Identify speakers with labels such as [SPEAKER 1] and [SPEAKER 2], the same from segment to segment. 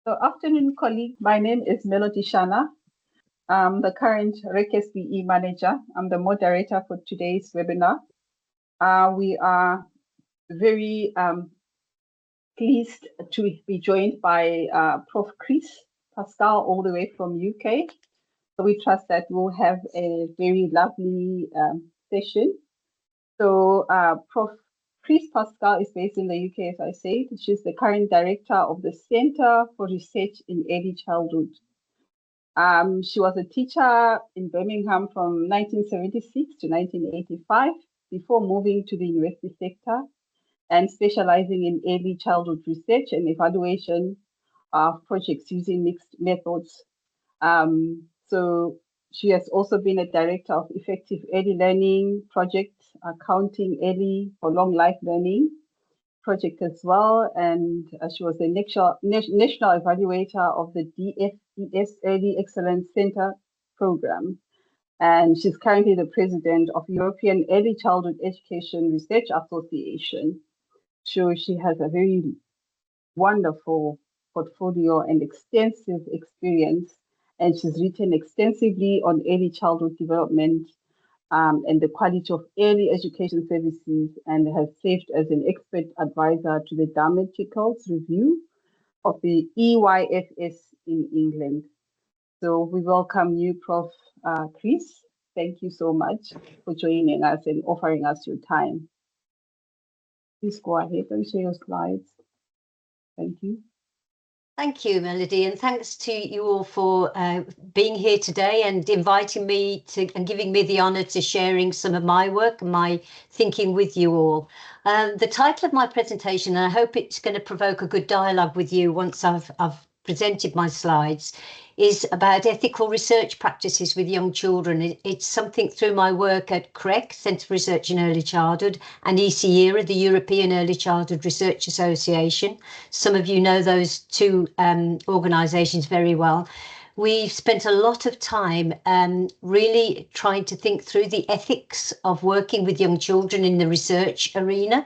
[SPEAKER 1] So, afternoon, colleague. My name is Melody Shana. I'm the current REC-SBE manager. I'm the moderator for today's webinar. We are very pleased to be joined by Prof. Chris Pascal, all the way from UK. So we trust that we'll have a very lovely session. So Prof. Chris Pascal is based in the UK, as I said. She's the current director of the Center for Research in Early Childhood. She was a teacher in Birmingham from 1976 to 1985 before moving to the university sector and specializing in early childhood research and evaluation of projects using mixed methods. So she has also been a director of effective early learning project, accounting early for long life learning project as well. And she was the national evaluator of the DFES Early Excellence Center program. And she's currently the president of European Early Childhood Education Research Association. So she has a very wonderful portfolio and extensive experience, and she's written extensively on early childhood development and the quality of early education services, and has served as an expert advisor to the Darmeticals Review of the EYFS in England. So we welcome you, Prof. Chris. Thank you so much for joining us and offering us your time. Please go ahead and share your slides. Thank you.
[SPEAKER 2] Thank you, Melody, and thanks to you all for being here today and inviting me to and giving me the honour to sharing some of my work and my thinking with you all. The title of my presentation, and I hope it's going to provoke a good dialogue with you once I've presented my slides, is about ethical research practices with young children. It's something through my work at CREC, Centre for Research in Early Childhood, and EECERA, the European Early Childhood Research Association. Some of you know those two organisations very well. We've spent a lot of time really trying to think through the ethics of working with young children in the research arena,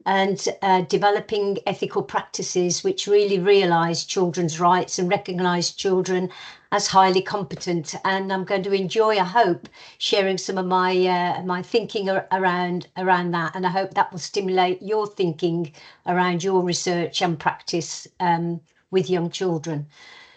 [SPEAKER 2] and developing ethical practices which really realise children's rights and recognise children as highly competent. And I'm going to enjoy, I hope, sharing some of my my thinking around that, and I hope that will stimulate your thinking around your research and practice with young children.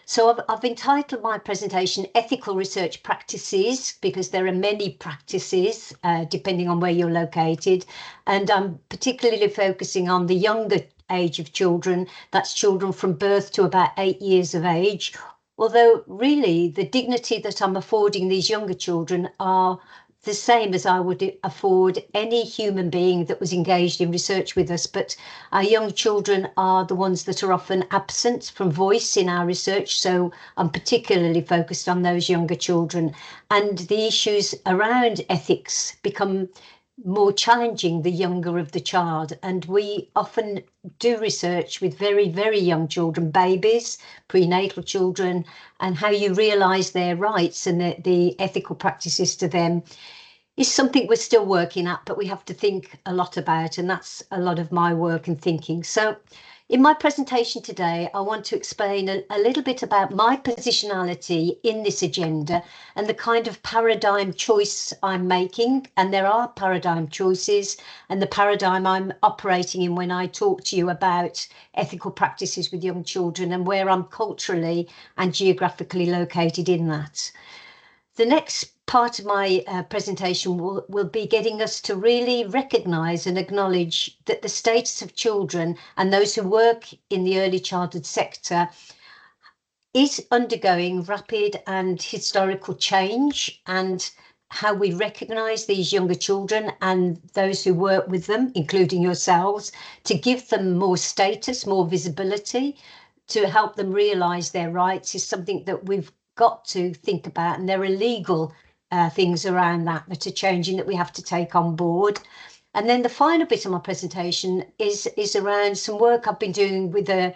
[SPEAKER 2] So I've entitled my presentation Ethical Research Practices, because there are many practices depending on where you're located, and I'm particularly focusing on the younger age of children. That's children from birth to about 8 years of age, although really the dignity that I'm affording these younger children are the same as I would afford any human being that was engaged in research with us. But our young children are the ones that are often absent from voice in our research. So I'm particularly focused on those younger children, and the issues around ethics become more challenging the younger of the child. And we often do research with very, very young children, babies, prenatal children, and how you realise their rights and the ethical practices to them is something we're still working at, but we have to think a lot about, and that's a lot of my work and thinking. So in my presentation today, I want to explain a little bit about my positionality in this agenda and the kind of paradigm choice I'm making. And there are paradigm choices, and the paradigm I'm operating in when I talk to you about ethical practices with young children, and where I'm culturally and geographically located in that. The next part of my presentation will be getting us to really recognise and acknowledge that the status of children and those who work in the early childhood sector is undergoing rapid and historical change, and how we recognise these younger children and those who work with them, including yourselves, to give them more status, more visibility, to help them realise their rights, is something that we've got to think about. And there are legal things around that are changing that we have to take on board. And then the final bit of my presentation is around some work I've been doing with a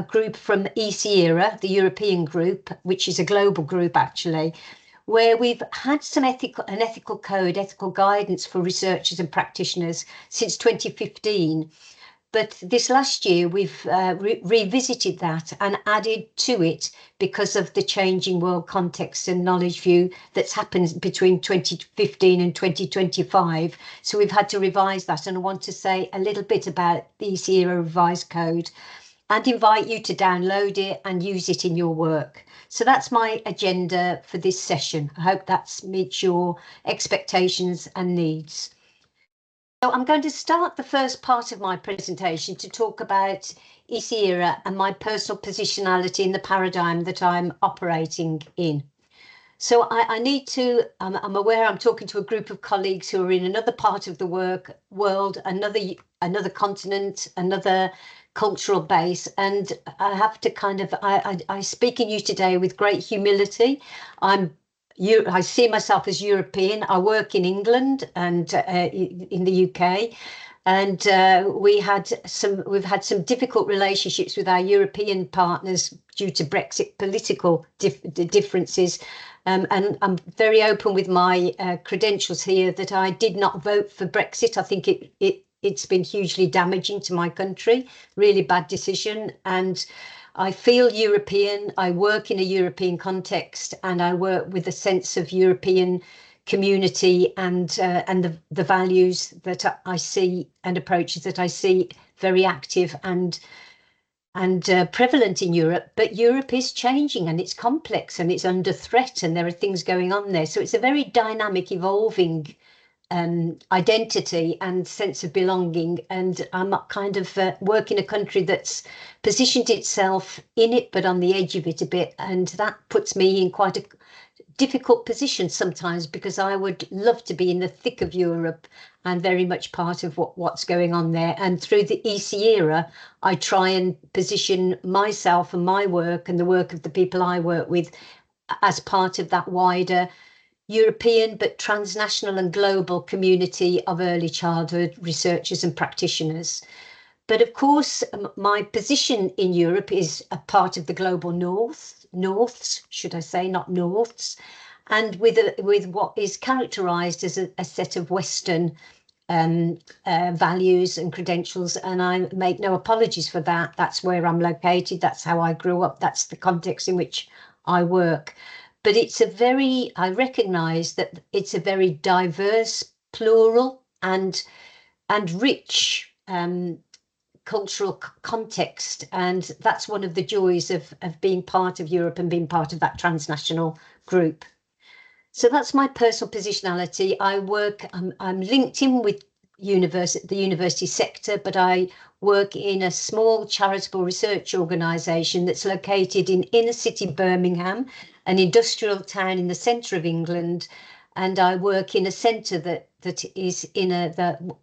[SPEAKER 2] group from EECERA, the European group, which is a global group actually, where we've had an ethical code, ethical guidance for researchers and practitioners since 2015. But this last year, we've revisited that and added to it because of the changing world context and knowledge view that's happened between 2015 and 2025. So we've had to revise that, and I want to say a little bit about the EECERA revised code and invite you to download it and use it in your work. So that's my agenda for this session. I hope that meets your expectations and needs. So I'm going to start the first part of my presentation to talk about EECERA and my personal positionality in the paradigm that I'm operating in. So I need to, I'm aware I'm talking to a group of colleagues who are in another part of the world, another continent, another cultural base, and I have to kind of, I speak in you today with great humility. I see myself as European. I work in England and in the UK, and we've had some difficult relationships with our European partners due to Brexit political differences. And I'm very open with my credentials here that I did not vote for Brexit. I think it's been hugely damaging to my country, really bad decision. And I feel European, I work in a European context, and I work with a sense of European community and the values that I see and approaches that I see very active and prevalent in Europe. But Europe is changing, and it's complex, and it's under threat, and there are things going on there. So it's a very dynamic, evolving identity and sense of belonging, and I'm kind of work in a country that's positioned itself in it but on the edge of it a bit, and that puts me in quite a difficult position sometimes, because I would love to be in the thick of Europe and very much part of what's going on there. And through the EECERA, I try and position myself and my work and the work of the people I work with as part of that wider European but transnational and global community of early childhood researchers and practitioners. But of course, my position in Europe is a part of the global norths, should I say, not norths, and with what is characterised as a set of Western values and credentials, and I make no apologies for that. That's where I'm located, that's how I grew up, that's the context in which I work. But I recognise that it's a very diverse, plural and rich cultural context, and that's one of the joys of being part of Europe and being part of that transnational group. So that's my personal positionality. I'm linked in with the university sector, but I work in a small charitable research organisation that's located in inner city Birmingham, an industrial town in the centre of England, and I work in a centre that is in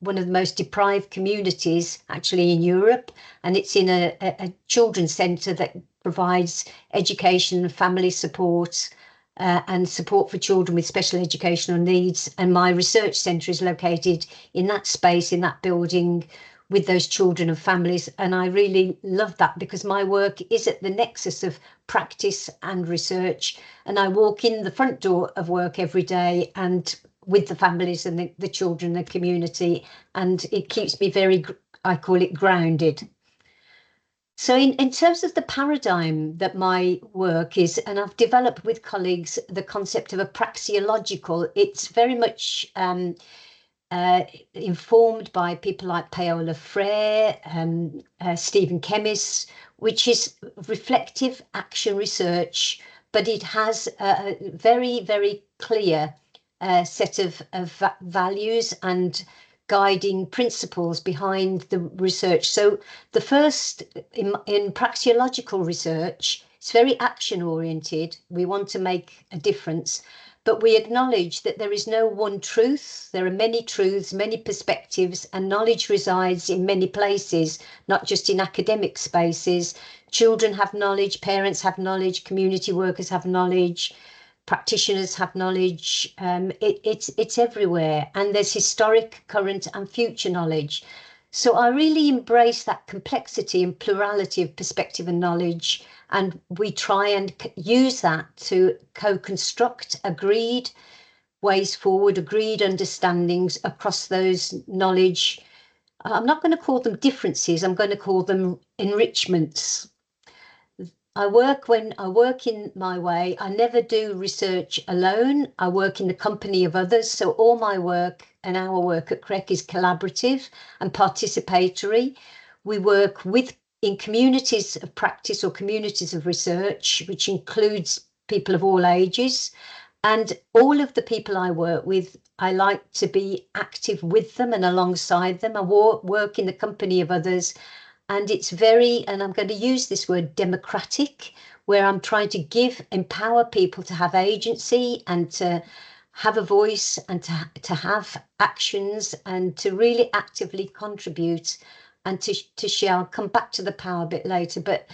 [SPEAKER 2] one of the most deprived communities actually in Europe, and it's in a children's centre that provides education, family support, and support for children with special educational needs. And my research centre is located in that space, in that building, with those children and families. And I really love that, because my work is at the nexus of practice and research. And I walk in the front door of work every day and with the families and the children, the community, and it keeps me very, I call it, grounded. So in terms of the paradigm that my work is, and I've developed with colleagues the concept of a praxeological, it's very much informed by people like Paola Freire, Stephen Kemmis, which is reflective action research, but it has a very, very clear set of values and guiding principles behind the research. So the first, in praxeological research, it's very action oriented. We want to make a difference, but we acknowledge that there is no one truth. There are many truths, many perspectives, and knowledge resides in many places, not just in academic spaces. Children have knowledge, parents have knowledge, community workers have knowledge, practitioners have knowledge. It's everywhere, and there's historic, current and future knowledge. So I really embrace that complexity and plurality of perspective and knowledge, and we try and use that to co-construct agreed ways forward, agreed understandings across those knowledge I'm not going to call them differences, I'm going to call them enrichments. I work in my way. I never do research alone. I work in the company of others. So all my work and our work at CREC is collaborative and participatory. We work in communities of practice or communities of research, which includes people of all ages. And all of the people I work with, I like to be active with them and alongside them. I work in the company of others. And it's and I'm going to use this word, democratic, where I'm trying to empower people to have agency and to have a voice and to have actions and to really actively contribute and to share. I'll come back to the power a bit later, but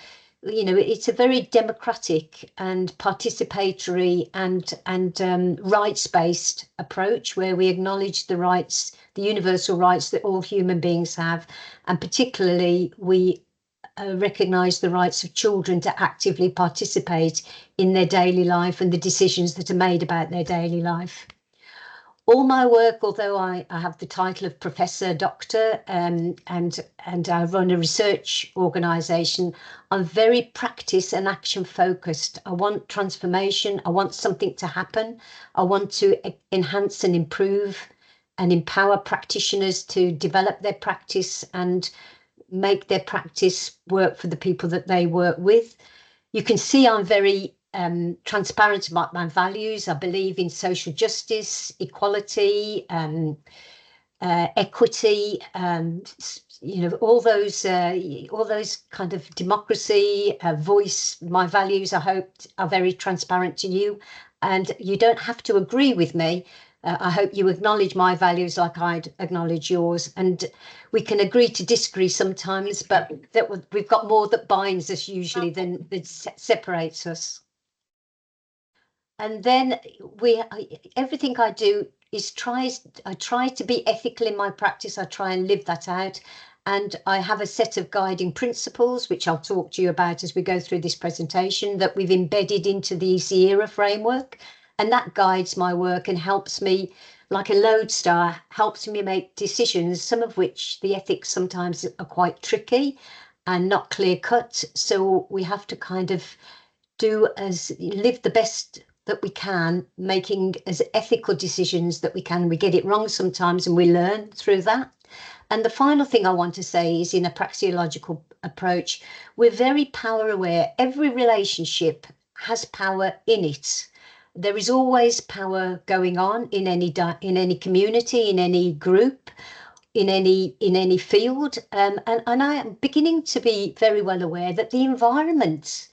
[SPEAKER 2] it's a very democratic and participatory and rights-based approach where we acknowledge the rights, the universal rights that all human beings have, and particularly we recognise the rights of children to actively participate in their daily life and the decisions that are made about their daily life. All my work, although I have the title of Professor, Doctor, and I run a research organisation, I'm very practice and action focused. I want transformation. I want something to happen. I want to enhance and improve and empower practitioners to develop their practice and make their practice work for the people that they work with. You can see I'm very transparent about my values. I believe in social justice, equality, equity, all those kind of democracy, voice. My values, I hope, are very transparent to you, and you don't have to agree with me. I hope you acknowledge my values like I'd acknowledge yours, and we can agree to disagree sometimes, but we've got more that binds us usually than that separates us. And then everything I do is I try to be ethical in my practice. I try and live that out. And I have a set of guiding principles, which I'll talk to you about as we go through this presentation, that we've embedded into the EECERA framework. And that guides my work and helps me, like a lodestar, helps me make decisions, some of which the ethics sometimes are quite tricky and not clear cut. So we have to kind of live the best that we can, making as ethical decisions that we can. We get it wrong sometimes and we learn through that. And the final thing I want to say is, in a praxeological approach, we're very power aware. Every relationship has power in it. There is always power going on in any community, in any group, in any field. And I am beginning to be very well aware that the environment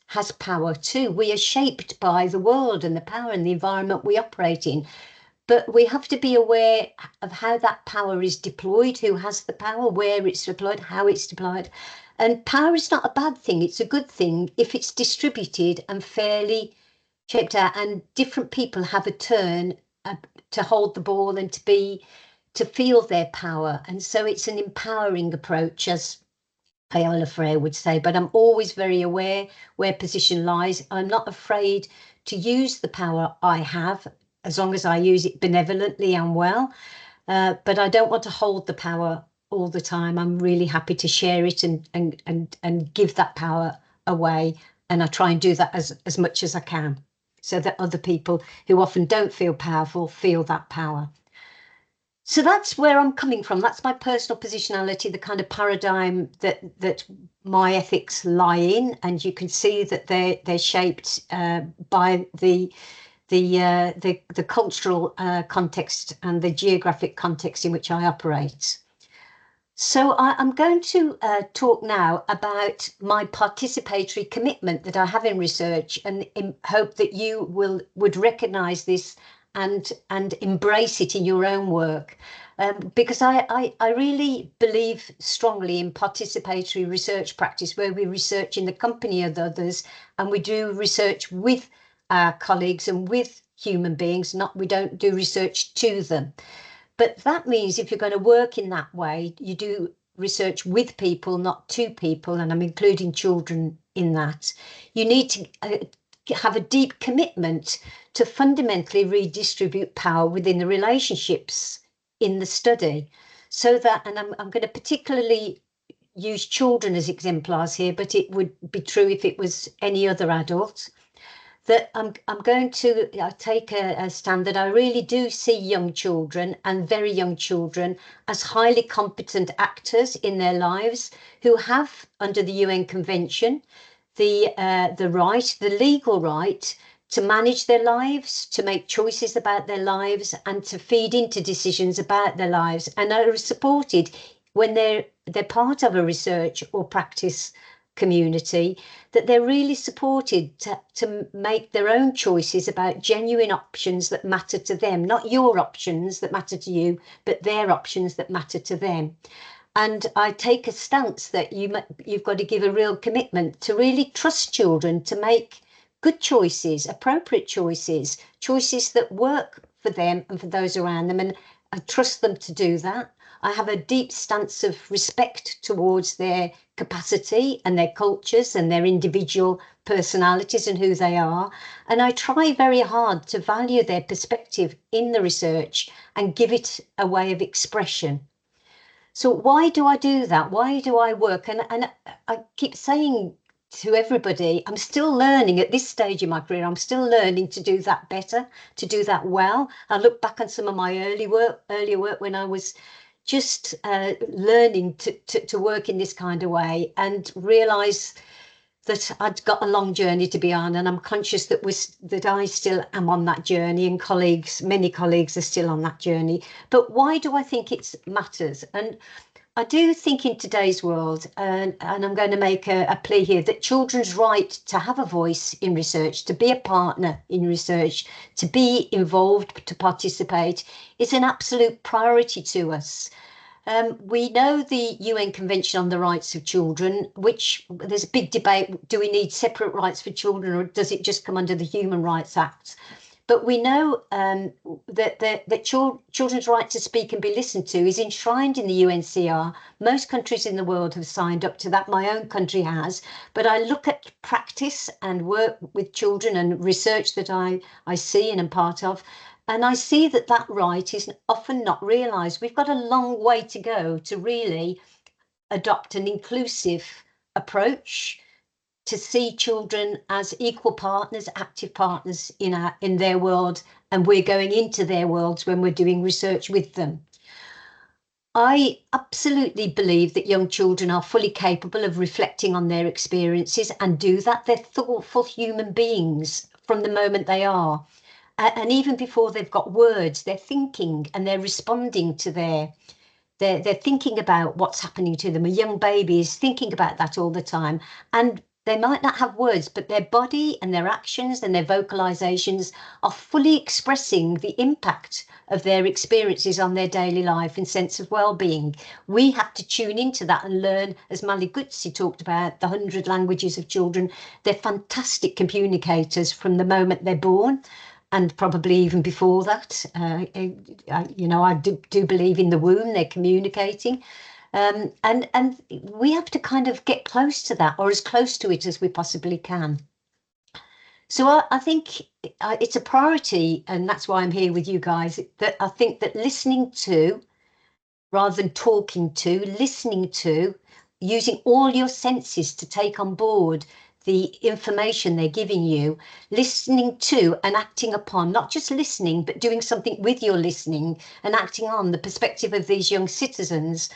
[SPEAKER 2] has power too. We are shaped by the world and the power and the environment we operate in. But we have to be aware of how that power is deployed, who has the power, where it's deployed, how it's deployed. And power is not a bad thing. It's a good thing if it's distributed and fairly shaped out, and different people have a turn to hold the ball and to feel their power. And so it's an empowering approach, as Paola Freire would say, but I'm always very aware where position lies. I'm not afraid to use the power I have, as long as I use it benevolently and well. But I don't want to hold the power all the time. I'm really happy to share it and give that power away. And I try and do that as much as I can, so that other people who often don't feel powerful feel that power. So that's where I'm coming from. That's my personal positionality, the kind of paradigm that my ethics lie in, and you can see that they're shaped by the cultural context and the geographic context in which I operate. So I'm going to talk now about my participatory commitment that I have in research, and hope that you would recognise this and embrace it in your own work, because I really believe strongly in participatory research practice, where we research in the company of others and we do research with our colleagues and with human beings. We don't do research to them. But that means if you're going to work in that way, you do research with people, not to people, and I'm including children in that. You need to have a deep commitment to fundamentally redistribute power within the relationships in the study. so that, and I'm going to particularly use children as exemplars here, but it would be true if it was any other adult, that I'm going to take a stand that I really do see young children and very young children as highly competent actors in their lives who have, under the UN Convention, the right, the legal right to manage their lives, to make choices about their lives, and to feed into decisions about their lives, and are supported when they're part of a research or practice community, that they're really supported to make their own choices about genuine options that matter to them, not your options that matter to you, but their options that matter to them. And I take a stance that you've got to give a real commitment to really trust children to make good choices, appropriate choices, choices that work for them and for those around them. And I trust them to do that. I have a deep stance of respect towards their capacity and their cultures and their individual personalities and who they are. And I try very hard to value their perspective in the research and give it a way of expression. So why do I do that? Why do I work? And I keep saying to everybody, I'm still learning at this stage in my career. I'm still learning to do that better, to do that well. I look back on some of my earlier work when I was just learning to work in this kind of way, and realise that I'd got a long journey to be on, and I'm conscious that I still am on that journey, and many colleagues are still on that journey. But why do I think it matters? And I do think in today's world, and I'm going to make a plea here, that children's right to have a voice in research, to be a partner in research, to be involved, to participate, is an absolute priority to us. We know the UN Convention on the Rights of Children, which there's a big debate, do we need separate rights for children, or does it just come under the Human Rights Act? But we know that children's right to speak and be listened to is enshrined in the UNCR. Most countries in the world have signed up to that. My own country has. But I look at practice and work with children and research that I see and am part of, and I see that right is often not realised. We've got a long way to go to really adopt an inclusive approach, to see children as equal partners, active partners in their world, and we're going into their worlds when we're doing research with them. I absolutely believe that young children are fully capable of reflecting on their experiences and do that. They're thoughtful human beings from the moment they are. And even before they've got words, they're thinking and they're responding to they're thinking about what's happening to them. A young baby is thinking about that all the time. And they might not have words, but their body and their actions and their vocalizations are fully expressing the impact of their experiences on their daily life and sense of well-being. We have to tune into that and learn, as Mali Gutsi talked about, the 100 languages of children. They're fantastic communicators from the moment they're born, and probably even before that. I do believe in the womb they're communicating. And we have to kind of get close to that, or as close to it as we possibly can. So I think it's a priority, and that's why I'm here with you guys, that I think that listening to, rather than talking to, listening to, using all your senses to take on board the information they're giving you, listening to and acting upon, not just listening, but doing something with your listening and acting on the perspective of these young citizens.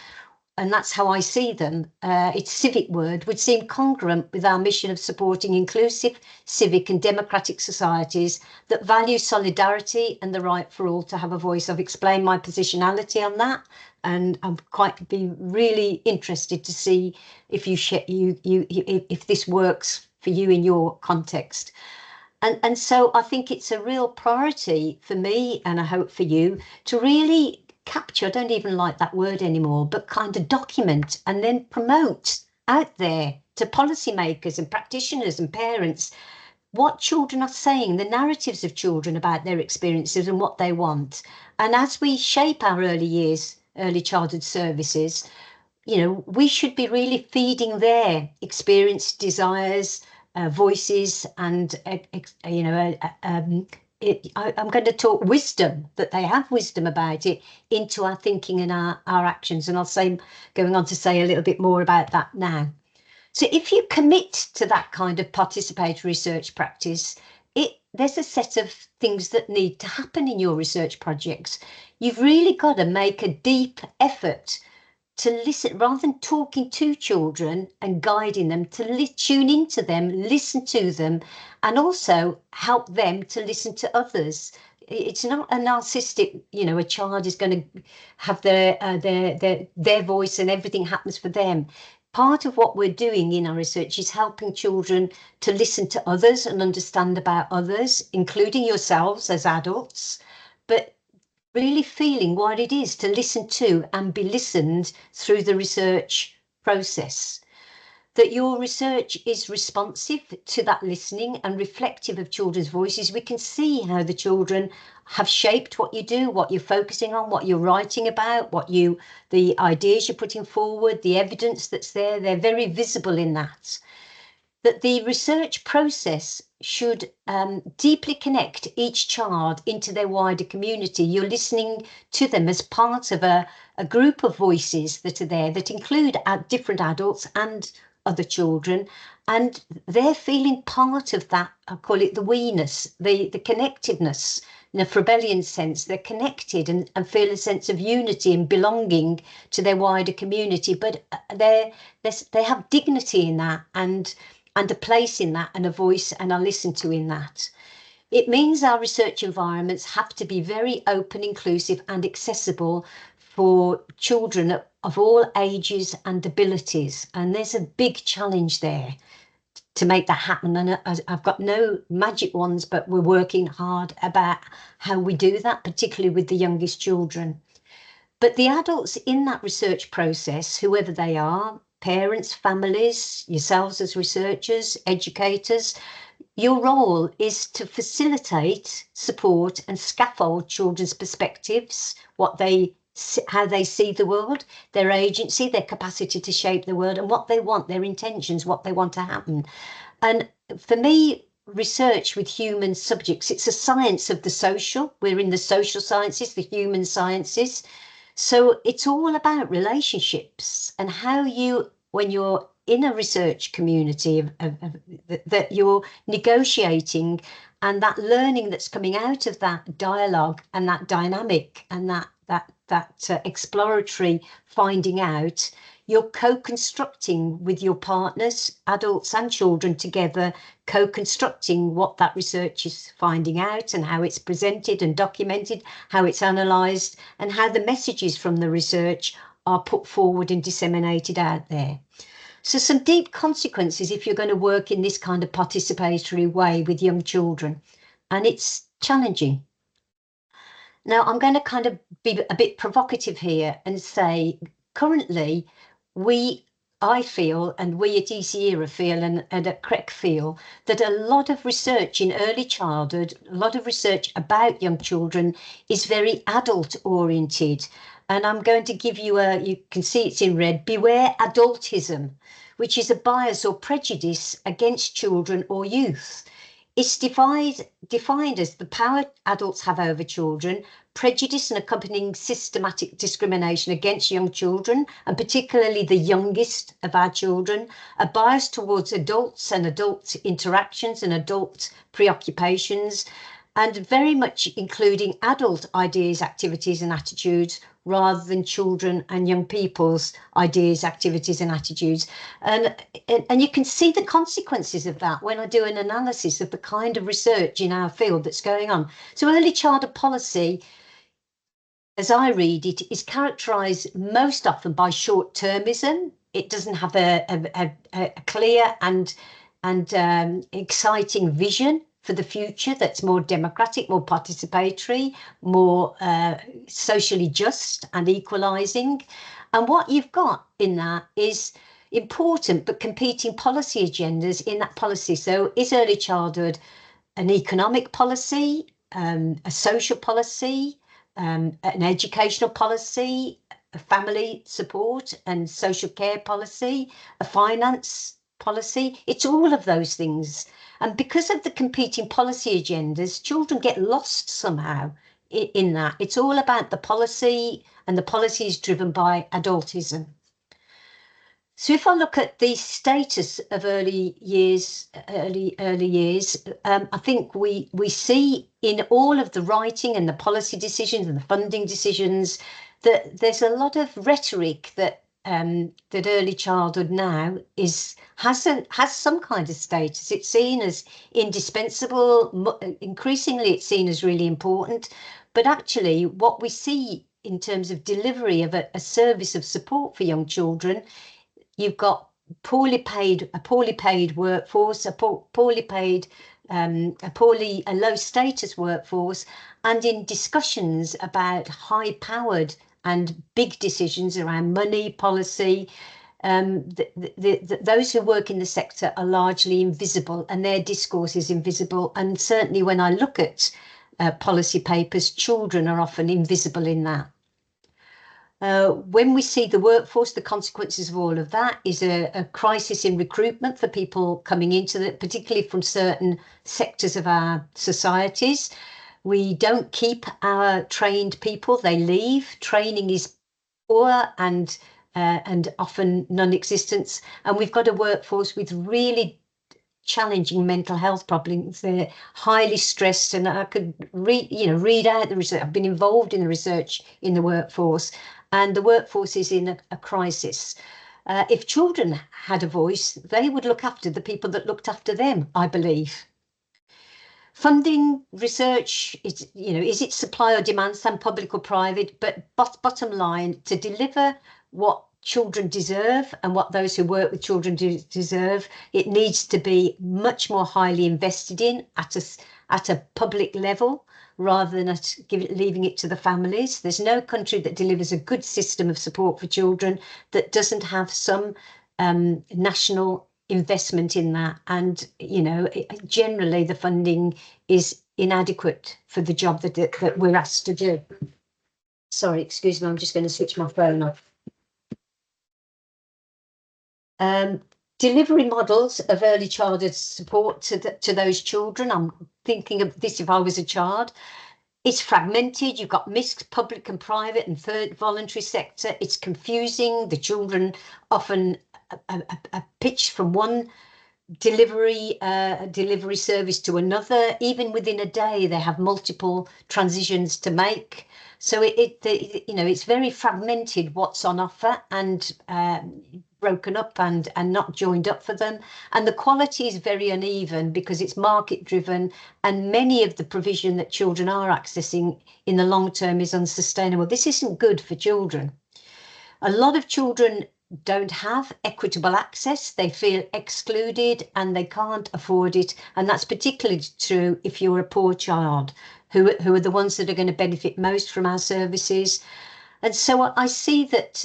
[SPEAKER 2] And that's how I see them. Its civic word would seem congruent with our mission of supporting inclusive, civic and democratic societies that value solidarity and the right for all to have a voice. I've explained my positionality on that, and I'm quite be really interested to see if if this works for you in your context. And so I think it's a real priority for me, and I hope for you, to really capture, I don't even like that word anymore, but kind of document and then promote out there to policymakers and practitioners and parents what children are saying, the narratives of children about their experiences and what they want. And as we shape our early childhood services, we should be really feeding their experience, desires, voices, and I'm going to talk wisdom, that they have wisdom about it, into our thinking and our actions. And going on to say a little bit more about that now. So if you commit to that kind of participatory research practice, there's a set of things that need to happen in your research projects. You've really got to make a deep effort to listen, rather than talking to children and guiding them, to tune into them, listen to them, and also help them to listen to others. It's not a narcissistic, a child is going to have their voice and everything happens for them. Part of what we're doing in our research is helping children to listen to others and understand about others, including yourselves as adults, but really feeling what it is to listen to and be listened through the research process. That your research is responsive to that listening and reflective of children's voices. We can see how the children have shaped what you do, what you're focusing on, what you're writing about, the ideas you're putting forward, the evidence that's there. They're very visible in that. That the research process should deeply connect each child into their wider community. You're listening to them as part of a group of voices that are there, that include different adults and other children, and they're feeling part of that. I call it the we-ness, the connectedness. In a Froebelian sense, they're connected and feel a sense of unity and belonging to their wider community, but they have dignity in that, and a place in that, and a voice, and are listened to in that. It means our research environments have to be very open, inclusive, and accessible for children of all ages and abilities. And there's a big challenge there to make that happen. And I've got no magic ones, but we're working hard about how we do that, particularly with the youngest children. But the adults in that research process, whoever they are, parents, families, yourselves as researchers, educators, your role is to facilitate, support, and scaffold children's perspectives, how they see the world, their agency, their capacity to shape the world, and what they want, their intentions, what they want to happen. And for me, research with human subjects, it's a science of the social. We're in the social sciences, the human sciences. So it's all about relationships and how when you're in a research community that you're negotiating, and that learning that's coming out of that dialogue and that dynamic and that exploratory finding out, you're co-constructing with your partners, adults and children together, co-constructing what that research is finding out and how it's presented and documented, how it's analysed, and how the messages from the research are put forward and disseminated out there. So some deep consequences if you're going to work in this kind of participatory way with young children, and it's challenging. Now, I'm going to kind of be a bit provocative here and say, currently, I feel, and we at EECERA feel, and at CREC feel, that a lot of research in early childhood, a lot of research about young children is very adult-oriented. And I'm going to give you you can see it's in red, beware adultism, which is a bias or prejudice against children or youth. It's defined as the power adults have over children, prejudice and accompanying systematic discrimination against young children, and particularly the youngest of our children, a bias towards adults and adult interactions and adult preoccupations, and very much including adult ideas, activities and attitudes rather than children and young people's ideas, activities and attitudes. And you can see the consequences of that when I do an analysis of the kind of research in our field that's going on. So early childhood policy, as I read it, is characterised most often by short-termism. It doesn't have a clear and exciting vision for the future that's more democratic, more participatory, more socially just and equalising. And what you've got in that is important but competing policy agendas in that policy. So is early childhood an economic policy, a social policy, an educational policy, a family support and social care policy, a finance policy. It's all of those things. And because of the competing policy agendas, children get lost somehow in that. It's all about the policy, and the policy is driven by adultism. So if I look at the status of early years, I think we see in all of the writing and the policy decisions and the funding decisions that there's a lot of rhetoric that that early childhood now has some kind of status. It's seen as indispensable. Increasingly, it's seen as really important. But actually, what we see in terms of delivery of a service of support for young children, you've got a poorly paid workforce, a low status workforce, and in discussions about high-powered and big decisions around money policy, those who work in the sector are largely invisible, and their discourse is invisible. And certainly when I look at policy papers, children are often invisible in that. When we see the workforce, the consequences of all of that is a crisis in recruitment for people coming into it, particularly from certain sectors of our societies. We don't keep our trained people, they leave. Training is poor and often non-existent. And we've got a workforce with really challenging mental health problems. They're highly stressed, and I could read out the research. I've been involved in the research in the workforce, and the workforce is in a crisis. If children had a voice, they would look after the people that looked after them, I believe. Funding research is it supply or demand, some public or private, but bottom line, to deliver what children deserve and what those who work with children deserve, it needs to be much more highly invested in at a public level rather than leaving it to the families. There's no country that delivers a good system of support for children that doesn't have some national investment in that. And generally the funding is inadequate for the job that we're asked to do. Sorry, excuse me, I'm just going to switch my phone off. Delivery models of early childhood support to those children. I'm thinking of this if I was a child. It's fragmented. You've got mixed public and private and third voluntary sector. It's confusing. The children often are pitched from one delivery service to another. Even within a day, they have multiple transitions to make. So it's very fragmented what's on offer, and broken up and not joined up for them. And the quality is very uneven because it's market driven, and many of the provision that children are accessing in the long term is unsustainable. This isn't good for children. A lot of children don't have equitable access. They feel excluded and they can't afford it. And that's particularly true if you're a poor child, who are the ones that are going to benefit most from our services. And so I see that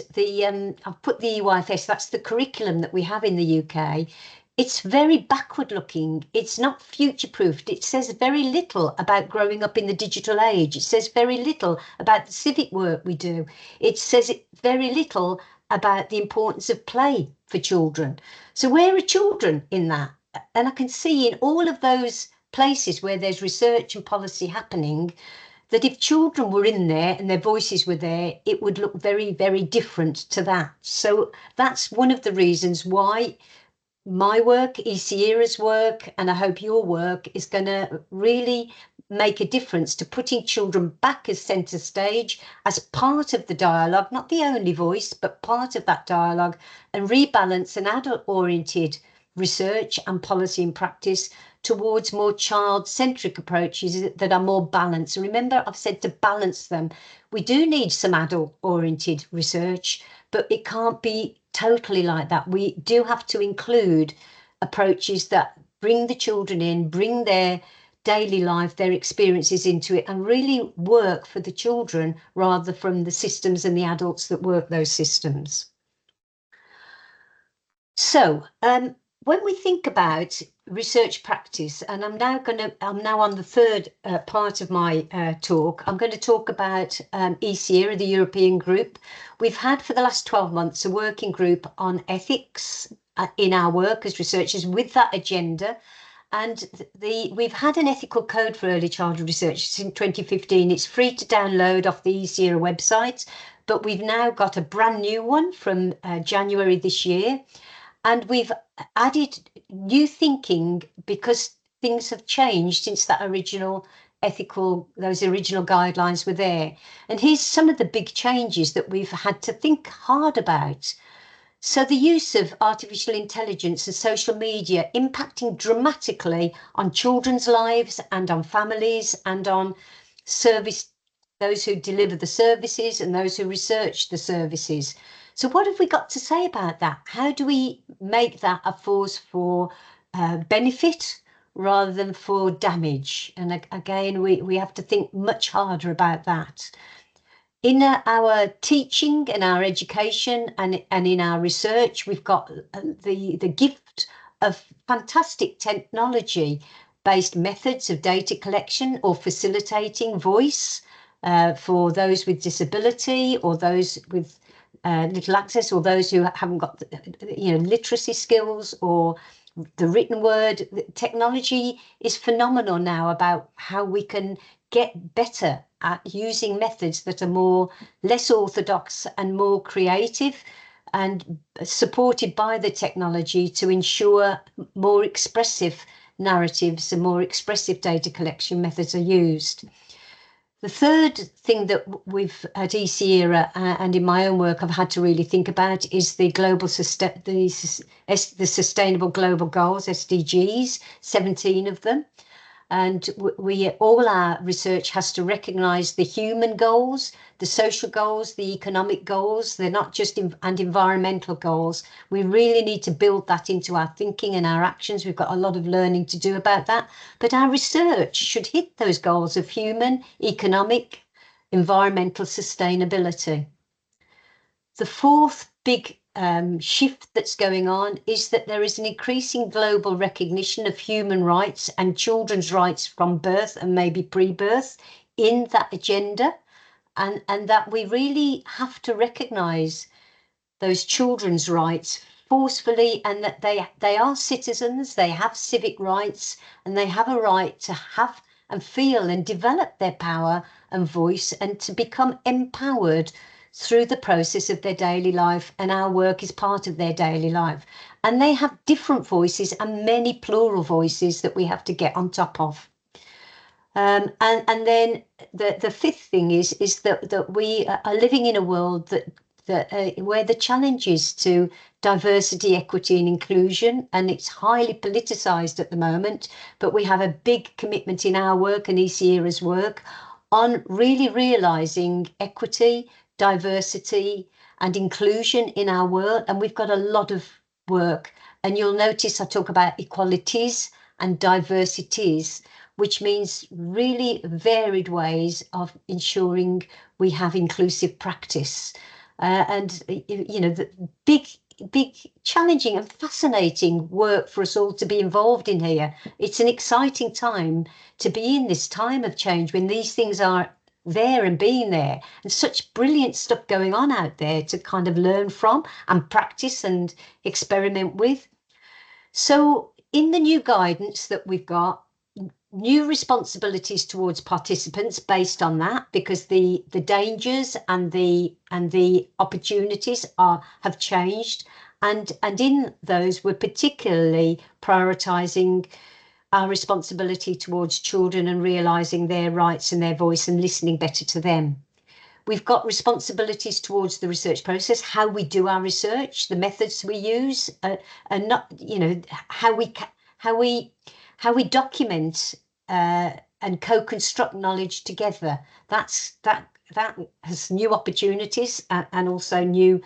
[SPEAKER 2] I've put the EYFS, that's the curriculum that we have in the UK. It's very backward looking. It's not future proofed. It says very little about growing up in the digital age. It says very little about the civic work we do. It says very little about the importance of play for children. So where are children in that? And I can see in all of those places where there's research and policy happening, that if children were in there and their voices were there, it would look very, very different to that. So that's one of the reasons why my work, EECERA's work, and I hope your work is going to really make a difference to putting children back as centre stage, as part of the dialogue, not the only voice, but part of that dialogue, and rebalance an adult-oriented research and policy and practice towards more child-centric approaches that are more balanced. Remember, I've said to balance them. We do need some adult-oriented research, but it can't be totally like that. We do have to include approaches that bring the children in, bring their daily life, their experiences into it, and really work for the children rather from the systems and the adults that work those systems. So when we think about research practice, and I'm now on the third part of my talk, I'm going to talk about EECERA, the European group. We've had for the last 12 months a working group on ethics in our work as researchers with that agenda. And we've had an ethical code for early childhood research since 2015. It's free to download off the EECERA website, but we've now got a brand new one from January this year. And we've added new thinking because things have changed since those original guidelines were there. And here's some of the big changes that we've had to think hard about. So the use of artificial intelligence and social media impacting dramatically on children's lives and on families and on those who deliver the services and those who research the services. So what have we got to say about that? How do we make that a force for benefit rather than for damage? And again, we have to think much harder about that. In our teaching and our education and in our research, we've got the gift of fantastic technology-based methods of data collection or facilitating voice for those with disability or those with little access or those who haven't got literacy skills or the written word. Technology is phenomenal now about how we can get better at using methods that are less orthodox and more creative and supported by the technology to ensure more expressive narratives and more expressive data collection methods are used. The third thing that we've at EECERA and in my own work I've had to really think about is the Sustainable Global Goals, SDGs, 17 of them. And all our research has to recognise the human goals, the social goals, the economic goals. They're not just and environmental goals. We really need to build that into our thinking and our actions. We've got a lot of learning to do about that. But our research should hit those goals of human, economic, environmental sustainability. The fourth big shift that's going on is that there is an increasing global recognition of human rights and children's rights from birth and maybe pre-birth in that agenda, and that we really have to recognise those children's rights forcefully, and that they are citizens, they have civic rights, and they have a right to have and feel and develop their power and voice and to become empowered through the process of their daily life, and our work is part of their daily life. And they have different voices and many plural voices that we have to get on top of. And then the fifth thing is that we are living in a world where the challenges to diversity, equity and inclusion, and it's highly politicised at the moment, but we have a big commitment in our work and EECERA's work on really realising equity, diversity and inclusion in our world. And we've got a lot of work, and you'll notice I talk about equalities and diversities, which means really varied ways of ensuring we have inclusive practice. And the big challenging and fascinating work for us all to be involved in here. It's an exciting time to be in this time of change when these things are there and being there, and such brilliant stuff going on out there to kind of learn from and practice and experiment with. So in the new guidance that we've got, new responsibilities towards participants based on that, because the dangers and the opportunities have changed, and in those we're particularly prioritising our responsibility towards children and realising their rights and their voice and listening better to them. We've got responsibilities towards the research process, how we do our research, the methods we use, and not, how we document and co-construct knowledge together. That has new opportunities and also new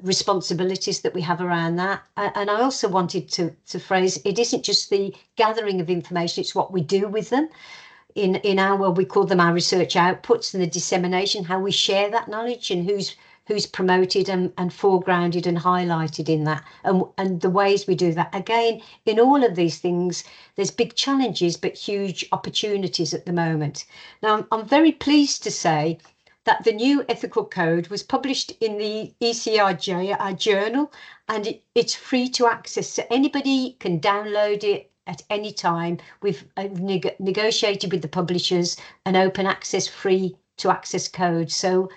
[SPEAKER 2] responsibilities that we have around that. And I also wanted to phrase, it isn't just the gathering of information, it's what we do with them. In our world, we call them our research outputs, and the dissemination, how we share that knowledge and who's promoted and foregrounded and highlighted in that, and the ways we do that. Again, in all of these things, there's big challenges but huge opportunities at the moment. Now, I'm very pleased to say that the new ethical code was published in the EECERA journal, and it's free to access. So anybody can download it at any time. We've negotiated with the publishers an open access, free to access code. So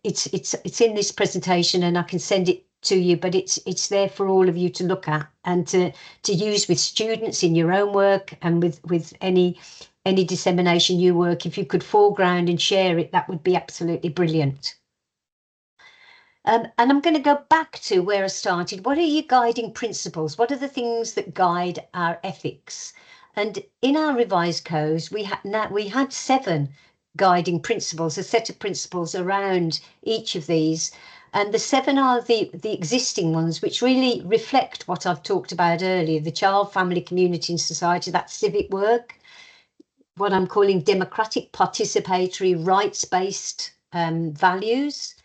[SPEAKER 2] it's in this presentation, and I can send it to you, but it's there for all of you to look at and to use with students in your own work and with any dissemination you work. If you could foreground and share it, that would be absolutely brilliant. And I'm going to go back to where I started. What are your guiding principles? What are the things that guide our ethics? And in our revised codes, we had 7 guiding principles, a set of principles around each of these. And the 7 are the existing ones, which really reflect what I've talked about earlier: the child, family, community, and society. That's civic work, what I'm calling democratic, participatory, rights-based values,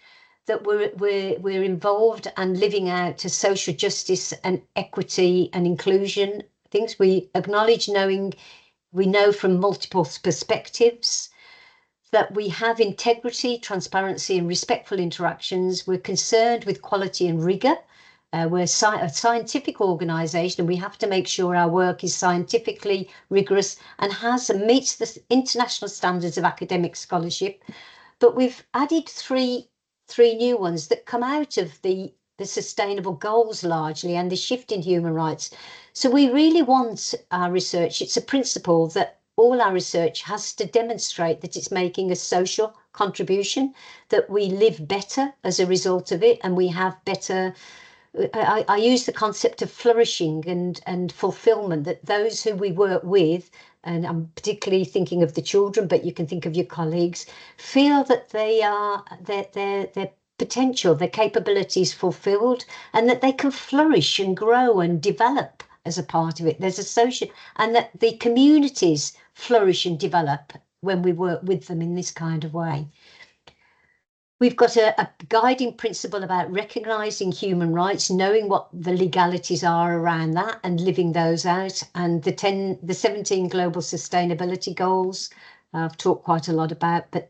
[SPEAKER 2] that we're involved and living out to social justice and equity and inclusion. Things we acknowledge, we know from multiple perspectives, that we have integrity, transparency, and respectful interactions. We're concerned with quality and rigor. We're a scientific organisation, and we have to make sure our work is scientifically rigorous and meets the international standards of academic scholarship. But we've added three new ones that come out of the sustainable goals largely, and the shift in human rights. So we really want our research, it's a principle that all our research has to demonstrate that it's making a social contribution, that we live better as a result of it, and we have better, I use the concept of flourishing and fulfillment, that those who we work with, and I'm particularly thinking of the children, but you can think of your colleagues, feel that their potential, their capabilities fulfilled, and that they can flourish and grow and develop as a part of it. There's a social, and that the communities flourish and develop when we work with them in this kind of way. We've got a guiding principle about recognising human rights, knowing what the legalities are around that and living those out, and the 17 global sustainability goals I've talked quite a lot about, but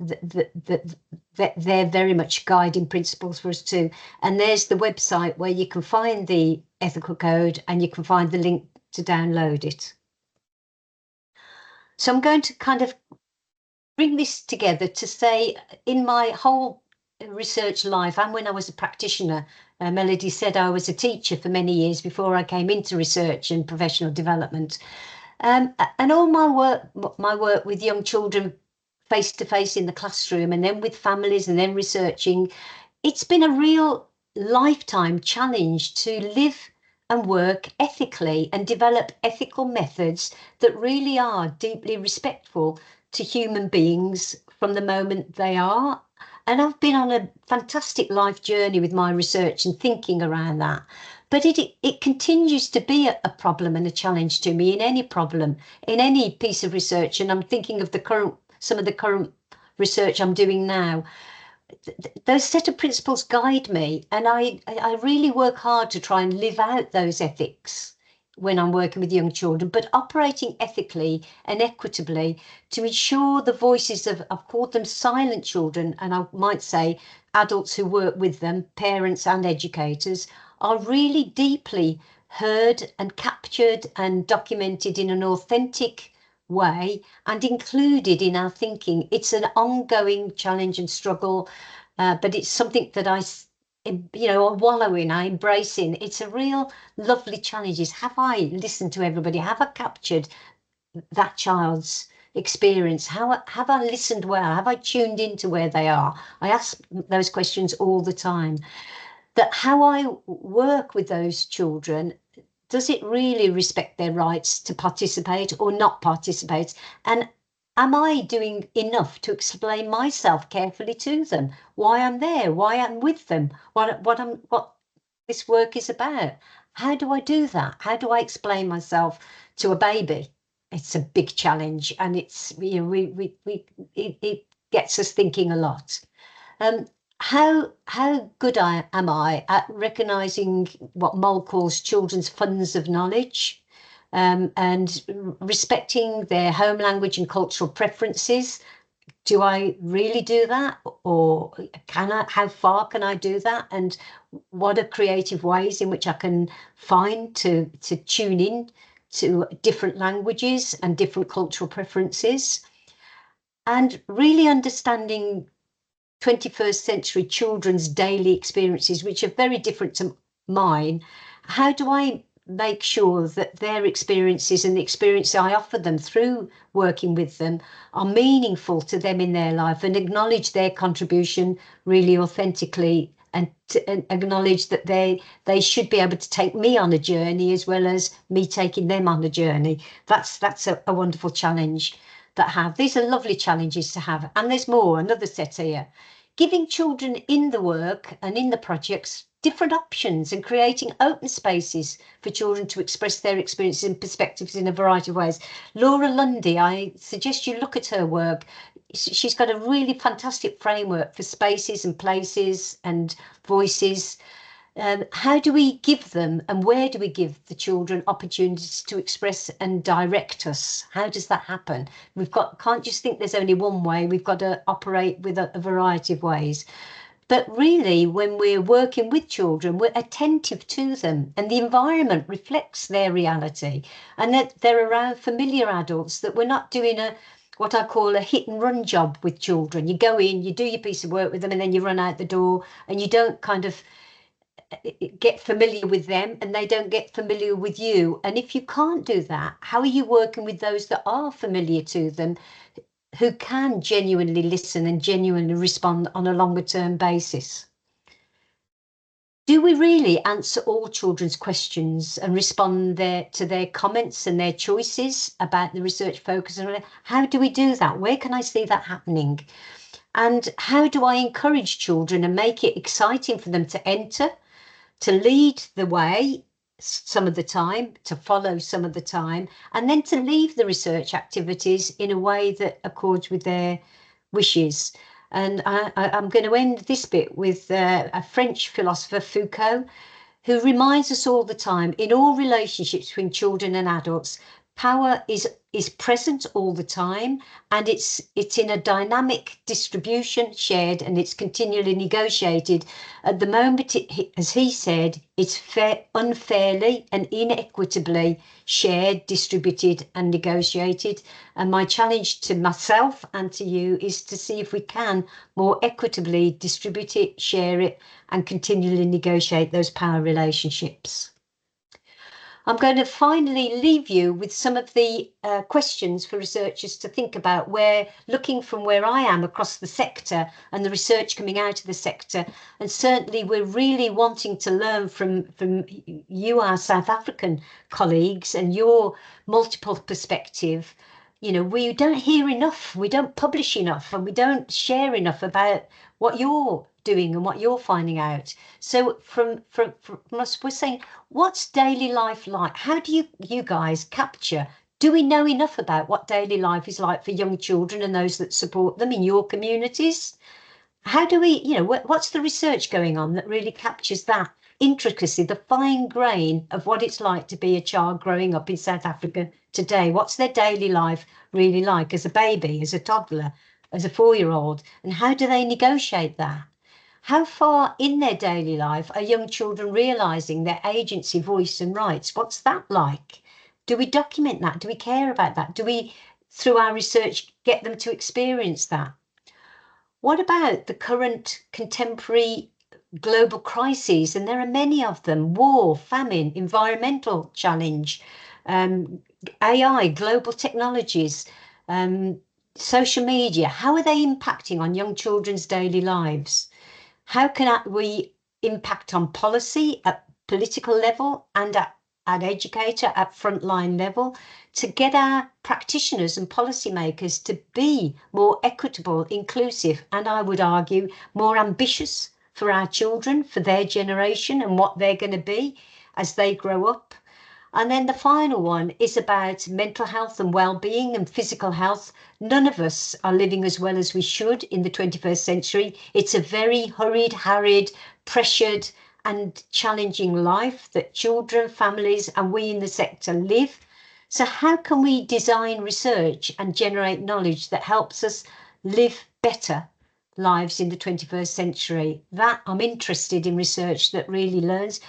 [SPEAKER 2] they're very much guiding principles for us too. And there's the website where you can find the ethical code, and you can find the link to download it. So I'm going to kind of bring this together to say, in my whole research life, and when I was a practitioner, Melody said I was a teacher for many years before I came into research and professional development, and all my work with young children face to face in the classroom, and then with families, and then researching, it's been a real lifetime challenge to live and work ethically and develop ethical methods that really are deeply respectful to human beings from the moment they are. And I've been on a fantastic life journey with my research and thinking around that. But it continues to be a problem and a challenge to me in any problem, in any piece of research. And I'm thinking of some of the current research I'm doing now. Those set of principles guide me, and I really work hard to try and live out those ethics when I'm working with young children, but operating ethically and equitably to ensure the voices of, I've called them silent children, and I might say adults who work with them, parents and educators, are really deeply heard and captured and documented in an authentic way and included in our thinking. It's an ongoing challenge and struggle, but it's something that I wallow in, I embrace in. It's a real lovely challenge. Is, have I listened to everybody? Have I captured that child's experience? Have I listened well? Have I tuned into where they are? I ask those questions all the time. That how I work with those children, does it really respect their rights to participate or not participate? And am I doing enough to explain myself carefully to them, why I'm there, why I'm with them, what this work is about? How do I do that? How do I explain myself to a baby? It's a big challenge, and it's, it gets us thinking a lot. How good am I at recognising what Moll calls children's funds of knowledge, and respecting their home language and cultural preferences, Do I really do that, or how far can I do that? And what are creative ways in which I can find to tune in to different languages and different cultural preferences? And really understanding 21st century children's daily experiences, which are very different to mine. How do I make sure that their experiences and the experience I offer them through working with them are meaningful to them in their life, and acknowledge their contribution really authentically, and acknowledge that they should be able to take me on a journey as well as me taking them on a journey. That's a wonderful challenge that have. These are lovely challenges to have, and there's more. Another set here. Giving children in the work and in the projects different options, and creating open spaces for children to express their experiences and perspectives in a variety of ways. Laura Lundy, I suggest you look at her work. She's got a really fantastic framework for spaces and places and voices. How do we give them, and where do we give the children opportunities to express and direct us? How does that happen? Can't just think there's only one way. We've got to operate with a variety of ways. But really, when we're working with children, we're attentive to them, and the environment reflects their reality, and that they're around familiar adults, that we're not doing what I call a hit and run job with children. You go in, you do your piece of work with them, and then you run out the door, and you don't kind of get familiar with them, and they don't get familiar with you. And if you can't do that, how are you working with those that are familiar to them, who can genuinely listen and genuinely respond on a longer term basis? Do we really answer all children's questions and respond to their comments and their choices about the research focus? And how do we do that? Where can I see that happening? And how do I encourage children and make it exciting for them to enter, to lead the way some of the time, to follow some of the time, and then to leave the research activities in a way that accords with their wishes? And I'm going to end this bit with a French philosopher, Foucault, who reminds us all the time, in all relationships between children and adults, power is present all the time, and it's in a dynamic distribution, shared, and it's continually negotiated. At the moment, as he said, it's unfairly and inequitably shared, distributed, and negotiated. And my challenge to myself and to you is to see if we can more equitably distribute it, share it, and continually negotiate those power relationships. I'm going to finally leave you with some of the questions for researchers to think about, where looking from where I am across the sector and the research coming out of the sector. And certainly we're really wanting to learn from you, our South African colleagues, and your multiple perspective. You know, we don't hear enough, we don't publish enough, and we don't share enough about what you're doing and what you're finding out. So from us, we're saying, what's daily life like? How do you guys capture? Do we know enough about what daily life is like for young children and those that support them in your communities? How do we, you know, what's the research going on that really captures that intricacy, the fine grain of what it's like to be a child growing up in South Africa today? What's their daily life really like as a baby, as a toddler, as a 4-year-old? And how do they negotiate that? How far in their daily life are young children realising their agency, voice and rights? What's that like? Do we document that? Do we care about that? Do we, through our research, get them to experience that? What about the current contemporary global crises? And there are many of them: war, famine, environmental challenge, AI, global technologies, social media. How are they impacting on young children's daily lives? How can we impact on policy at political level and at educator at frontline level, to get our practitioners and policymakers to be more equitable, inclusive, and I would argue more ambitious for our children, for their generation and what they're going to be as they grow up? And then the final one is about mental health and well-being and physical health. None of us are living as well as we should in the 21st century. It's a very hurried, harried, pressured and challenging life that children, families and we in the sector live. So how can we design research and generate knowledge that helps us live better lives in the 21st century. That I'm interested in research that really learns.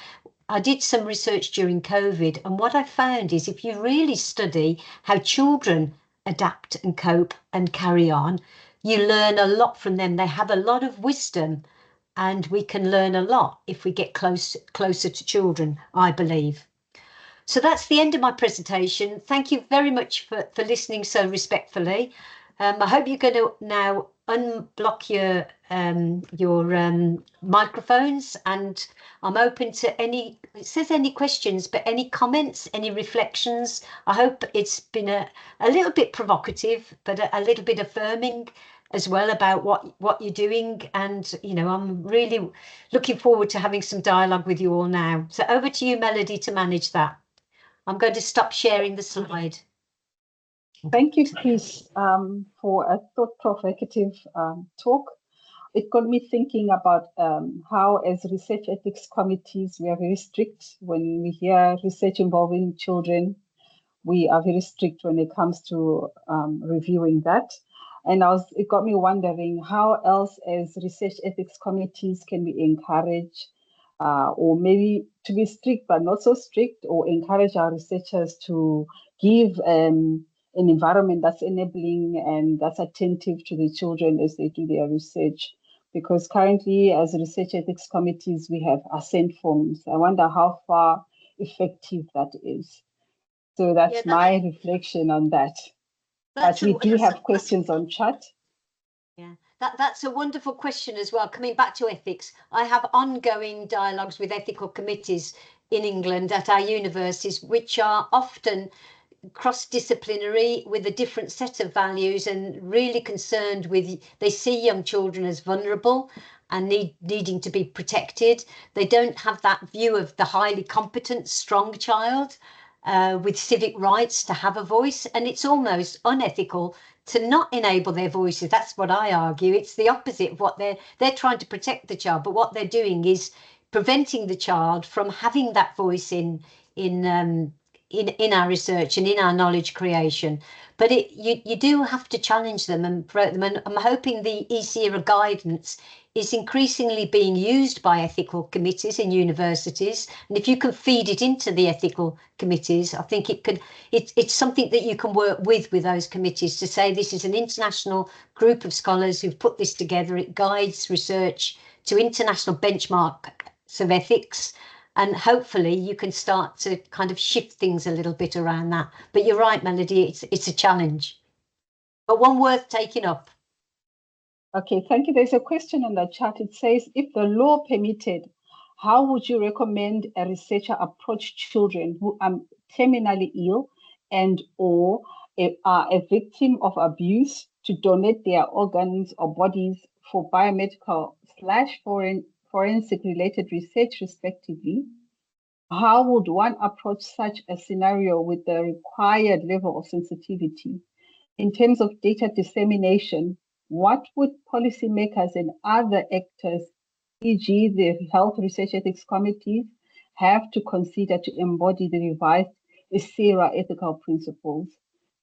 [SPEAKER 2] I did some research during COVID, and what I found is if you really study how children adapt and cope and carry on, you learn a lot from them. They have a lot of wisdom, and we can learn a lot if we get closer to children, I believe. So that's the end of my presentation. Thank you very much for listening so respectfully. I hope you're going to now unblock your microphones, and I'm open to any, it says any questions, but any comments, any reflections. I hope it's been a little bit provocative, but a little bit affirming as well about what you're doing. And, you know, I'm really looking forward to having some dialogue with you all now. So over to you, Melody, to manage that. I'm going to stop sharing the slide.
[SPEAKER 1] Thank you, Chris, for a thought-provocative talk. It got me thinking about how, as research ethics committees, we are very strict when we hear research involving children. We are very strict when it comes to reviewing that. And it got me wondering how else, as research ethics committees, can we encourage or maybe to be strict but not so strict, or encourage our researchers to give an environment that's enabling and that's attentive to the children as they do their research. Because currently, as research ethics committees, we have assent forms. I wonder how far effective that is. So that's my reflection on that. But we do have questions on chat.
[SPEAKER 2] Yeah, that's a wonderful question as well. Coming back to ethics, I have ongoing dialogues with ethical committees in England at our universities, which are often cross-disciplinary with a different set of values and really concerned with, they see young children as vulnerable and needing to be protected. They don't have that view of the highly competent, strong child with civic rights to have a voice. And it's almost unethical to not enable their voices. That's what I argue. It's the opposite of what they're trying to protect the child, but what they're doing is preventing the child from having that voice in our research and in our knowledge creation. But you do have to challenge them and promote them. And I'm hoping the EECERA guidance is increasingly being used by ethical committees in universities. And if you can feed it into the ethical committees, I think it's something that you can work with those committees to say this is an international group of scholars who've put this together. It guides research to international benchmarks of ethics. And hopefully you can start to kind of shift things a little bit around that. But you're right, Melody, it's a challenge, but one worth taking up.
[SPEAKER 1] Okay, thank you. There's a question on the chat. It says, if the law permitted, how would you recommend a researcher approach children who are terminally ill and or are a victim of abuse to donate their organs or bodies for biomedical/forensic related research, respectively? How would one approach such a scenario with the required level of sensitivity? In terms of data dissemination, what would policymakers and other actors, e.g. the Health Research Ethics Committees, have to consider to embody the revised EECERA ethical principles?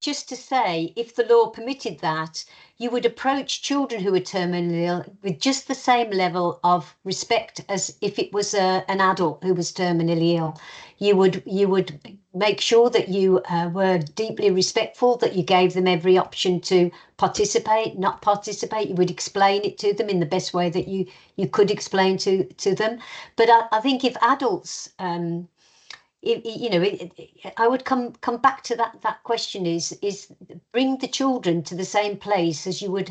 [SPEAKER 2] Just to say, if the law permitted that, you would approach children who are terminally ill with just the same level of respect as if it was an adult who was terminally ill. You would make sure that you were deeply respectful, that you gave them every option to participate, not participate. You would explain it to them in the best way that you could explain to them. But I think if adults I would come back to that question is bring the children to the same place as you would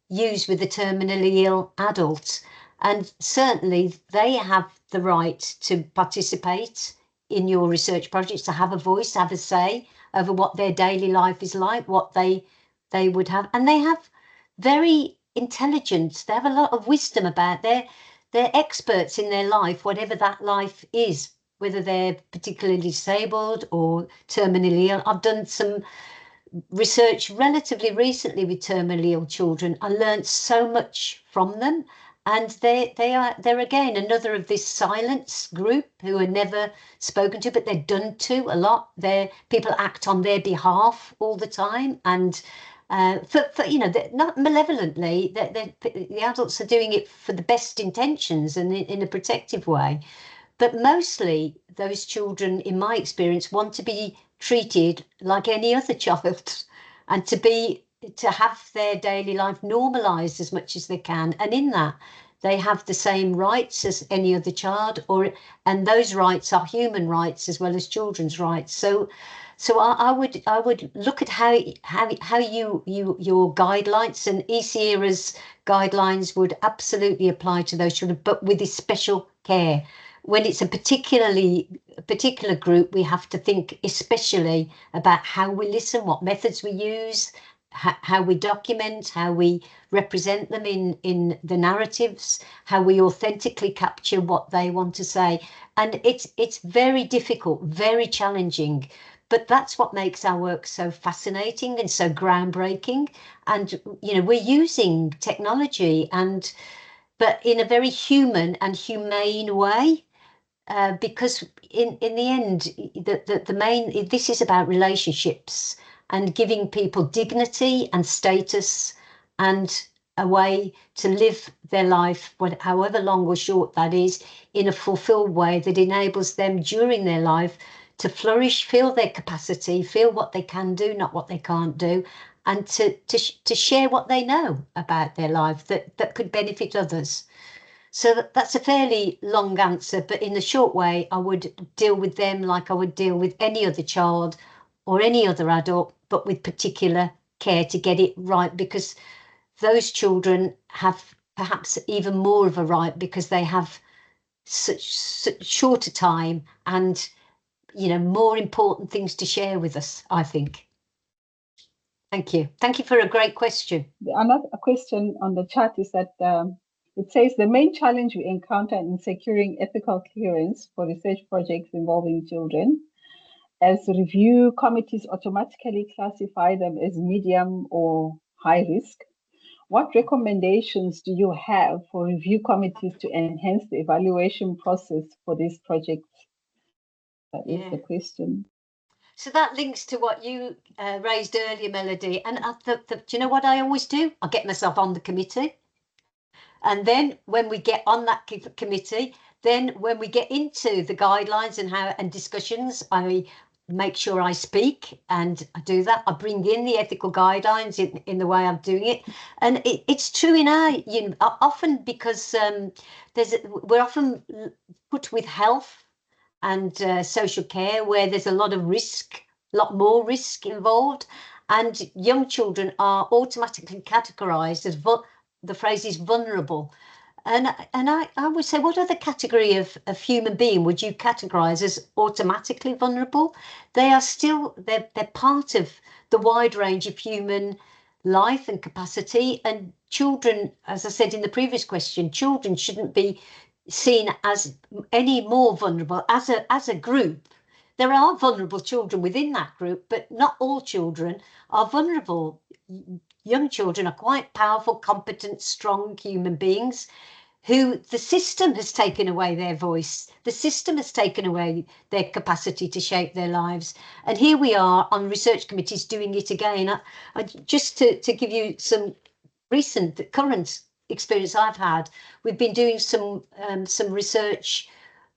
[SPEAKER 2] use with the terminally ill adult. And certainly they have the right to participate in your research projects, to have a voice, have a say over what their daily life is like, what they would have. And they have very intelligence. They have a lot of wisdom about they're experts in their life, whatever that life is, whether they're particularly disabled or terminally ill. I've done some research relatively recently with terminally ill children. I learned so much from them. And they're again another of this silence group who are never spoken to, but they're done to a lot. People act on their behalf all the time. And For you know, not malevolently, the adults are doing it for the best intentions and in a protective way. But mostly those children, in my experience, want to be treated like any other child and to have their daily life normalized as much as they can. And in that, they have the same rights as any other child, and those rights are human rights as well as children's rights. So I would look at how your guidelines, and EECERA's guidelines would absolutely apply to those children, but with this special care. When it's a particular group, we have to think especially about how we listen, what methods we use, how we document, how we represent them in the narratives, how we authentically capture what they want to say. And it's very difficult, very challenging. But that's what makes our work so fascinating and so groundbreaking. And, you know, we're using technology but in a very human and humane way, because in the end, this is about relationships and giving people dignity and status and a way to live their life, however long or short that is, in a fulfilled way that enables them during their life to flourish, feel their capacity, feel what they can do, not what they can't do, and to share what they know about their life that could benefit others. So that's a fairly long answer, but in a short way, I would deal with them like I would deal with any other child or any other adult, but with particular care to get it right, because those children have perhaps even more of a right because they have such shorter time and, you know, more important things to share with us, I think. Thank you. Thank you for a great question.
[SPEAKER 1] Another question on the chat is that it says the main challenge we encounter in securing ethical clearance for research projects involving children, as review committees automatically classify them as medium or high risk. What recommendations do you have for review committees to enhance the evaluation process for these projects? That is the question.
[SPEAKER 2] So that links to what you raised earlier, Melody. And do you know what I always do? I get myself on the committee. And then when we get on that committee, then when we get into the guidelines and discussions, I make sure I speak, and I do that. I bring in the ethical guidelines in the way I'm doing it. And it's true in our, you know, often because we're often put with health and social care where there's a lot of risk, a lot more risk involved, and young children are automatically categorized as the phrase is vulnerable. And I would say, what other category of human being would you categorize as automatically vulnerable? They are still, they're part of the wide range of human life and capacity. And children, as I said in the previous question, children shouldn't be seen as any more vulnerable as a group. There are vulnerable children within that group, but not all children are vulnerable. Young children are quite powerful, competent, strong human beings who the system has taken away their voice. The system has taken away their capacity to shape their lives. And here we are on research committees doing it again. Just to give you some current experience I've had, we've been doing some research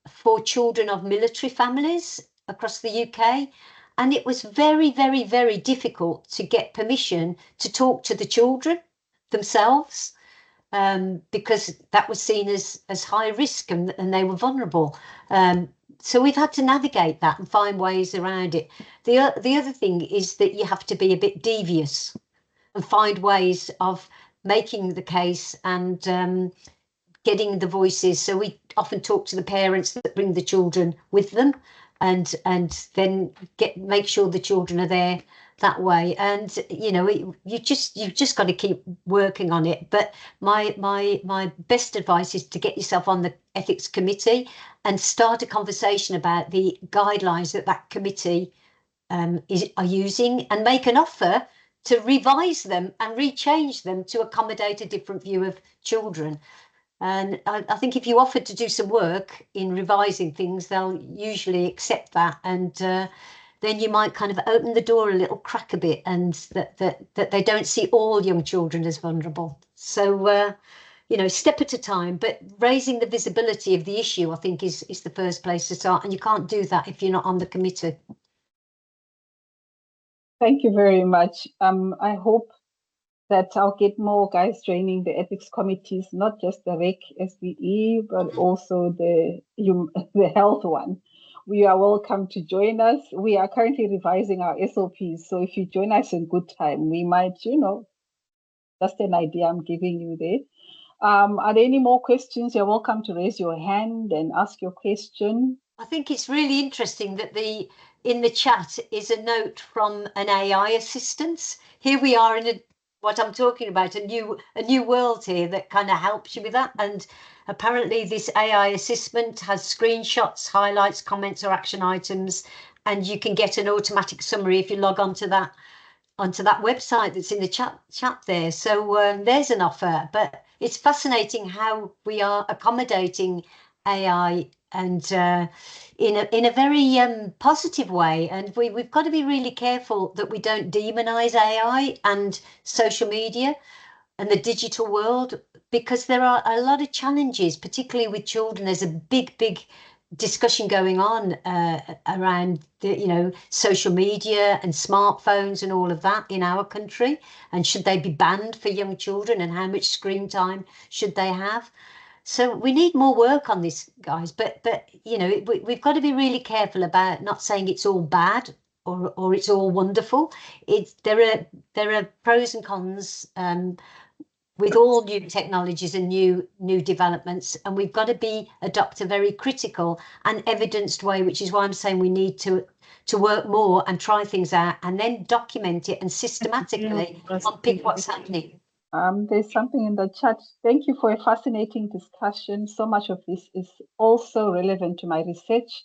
[SPEAKER 2] for children of military families across the UK. And it was very, very, very difficult to get permission to talk to the children themselves, because that was seen as high risk and they were vulnerable. So we've had to navigate that and find ways around it. The other thing is that you have to be a bit devious and find ways of making the case and getting the voices. So we often talk to the parents that bring the children with them, and then make sure the children are there that way. And you know, you've just got to keep working on it. But my best advice is to get yourself on the ethics committee and start a conversation about the guidelines that committee are using, and make an offer to revise them and rechange them to accommodate a different view of children. And I think if you offer to do some work in revising things, they'll usually accept that. And then you might kind of open the door a little crack a bit, and that they don't see all young children as vulnerable. So, you know, step at a time, but raising the visibility of the issue, I think, is the first place to start. And you can't do that if you're not on the committee.
[SPEAKER 1] Thank you very much. I hope that I'll get more guys joining the ethics committees, not just the REC SBE, but also the health one. We are welcome to join us. We are currently revising our SOPs, so if you join us in good time, we might, you know, just an idea I'm giving you there. Are there any more questions? You're welcome to raise your hand and ask your question.
[SPEAKER 2] I think it's really interesting that in the chat is a note from an AI assistant. Here we are in what I'm talking about, a new world here that kind of helps you with that. And apparently this AI assistant has screenshots, highlights, comments, or action items, and you can get an automatic summary if you log onto that website that's in the chat there. So there's an offer. But it's fascinating how we are accommodating AI and in a very positive way. And we've got to be really careful that we don't demonize AI and social media and the digital world, because there are a lot of challenges, particularly with children. There's a big discussion going on around the social media and smartphones and all of that in our country, and should they be banned for young children, and how much screen time should they have? So we need more work on this, guys, but you know, we've got to be really careful about not saying it's all bad or it's all wonderful. There are pros and cons with all new technologies and new developments, and we've got to adopt a very critical and evidenced way, which is why I'm saying we need to work more and try things out and then document it and systematically unpick what's happening.
[SPEAKER 1] There's something in the chat. Thank you for a fascinating discussion. So much of this is also relevant to my research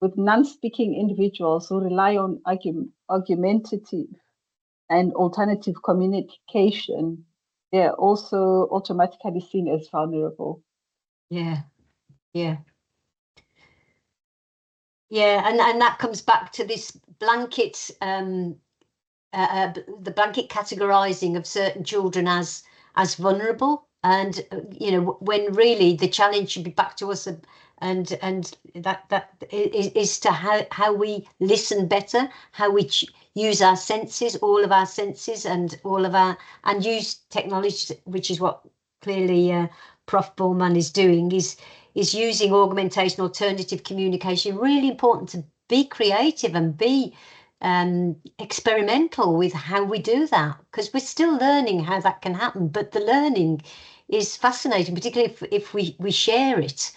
[SPEAKER 1] with non-speaking individuals who rely on argumentative and alternative communication. They're also automatically seen as vulnerable.
[SPEAKER 2] Yeah. And that comes back to this blanket the blanket categorizing of certain children as vulnerable, and you know, when really the challenge should be back to us, and that is to how we listen better, how we use our senses, all of our senses, and use technology, which is what clearly Prof. Bormann is doing, is using augmentation, alternative communication. Really important to be creative and be experimental with how we do that, because we're still learning how that can happen, but the learning is fascinating, particularly if we share it,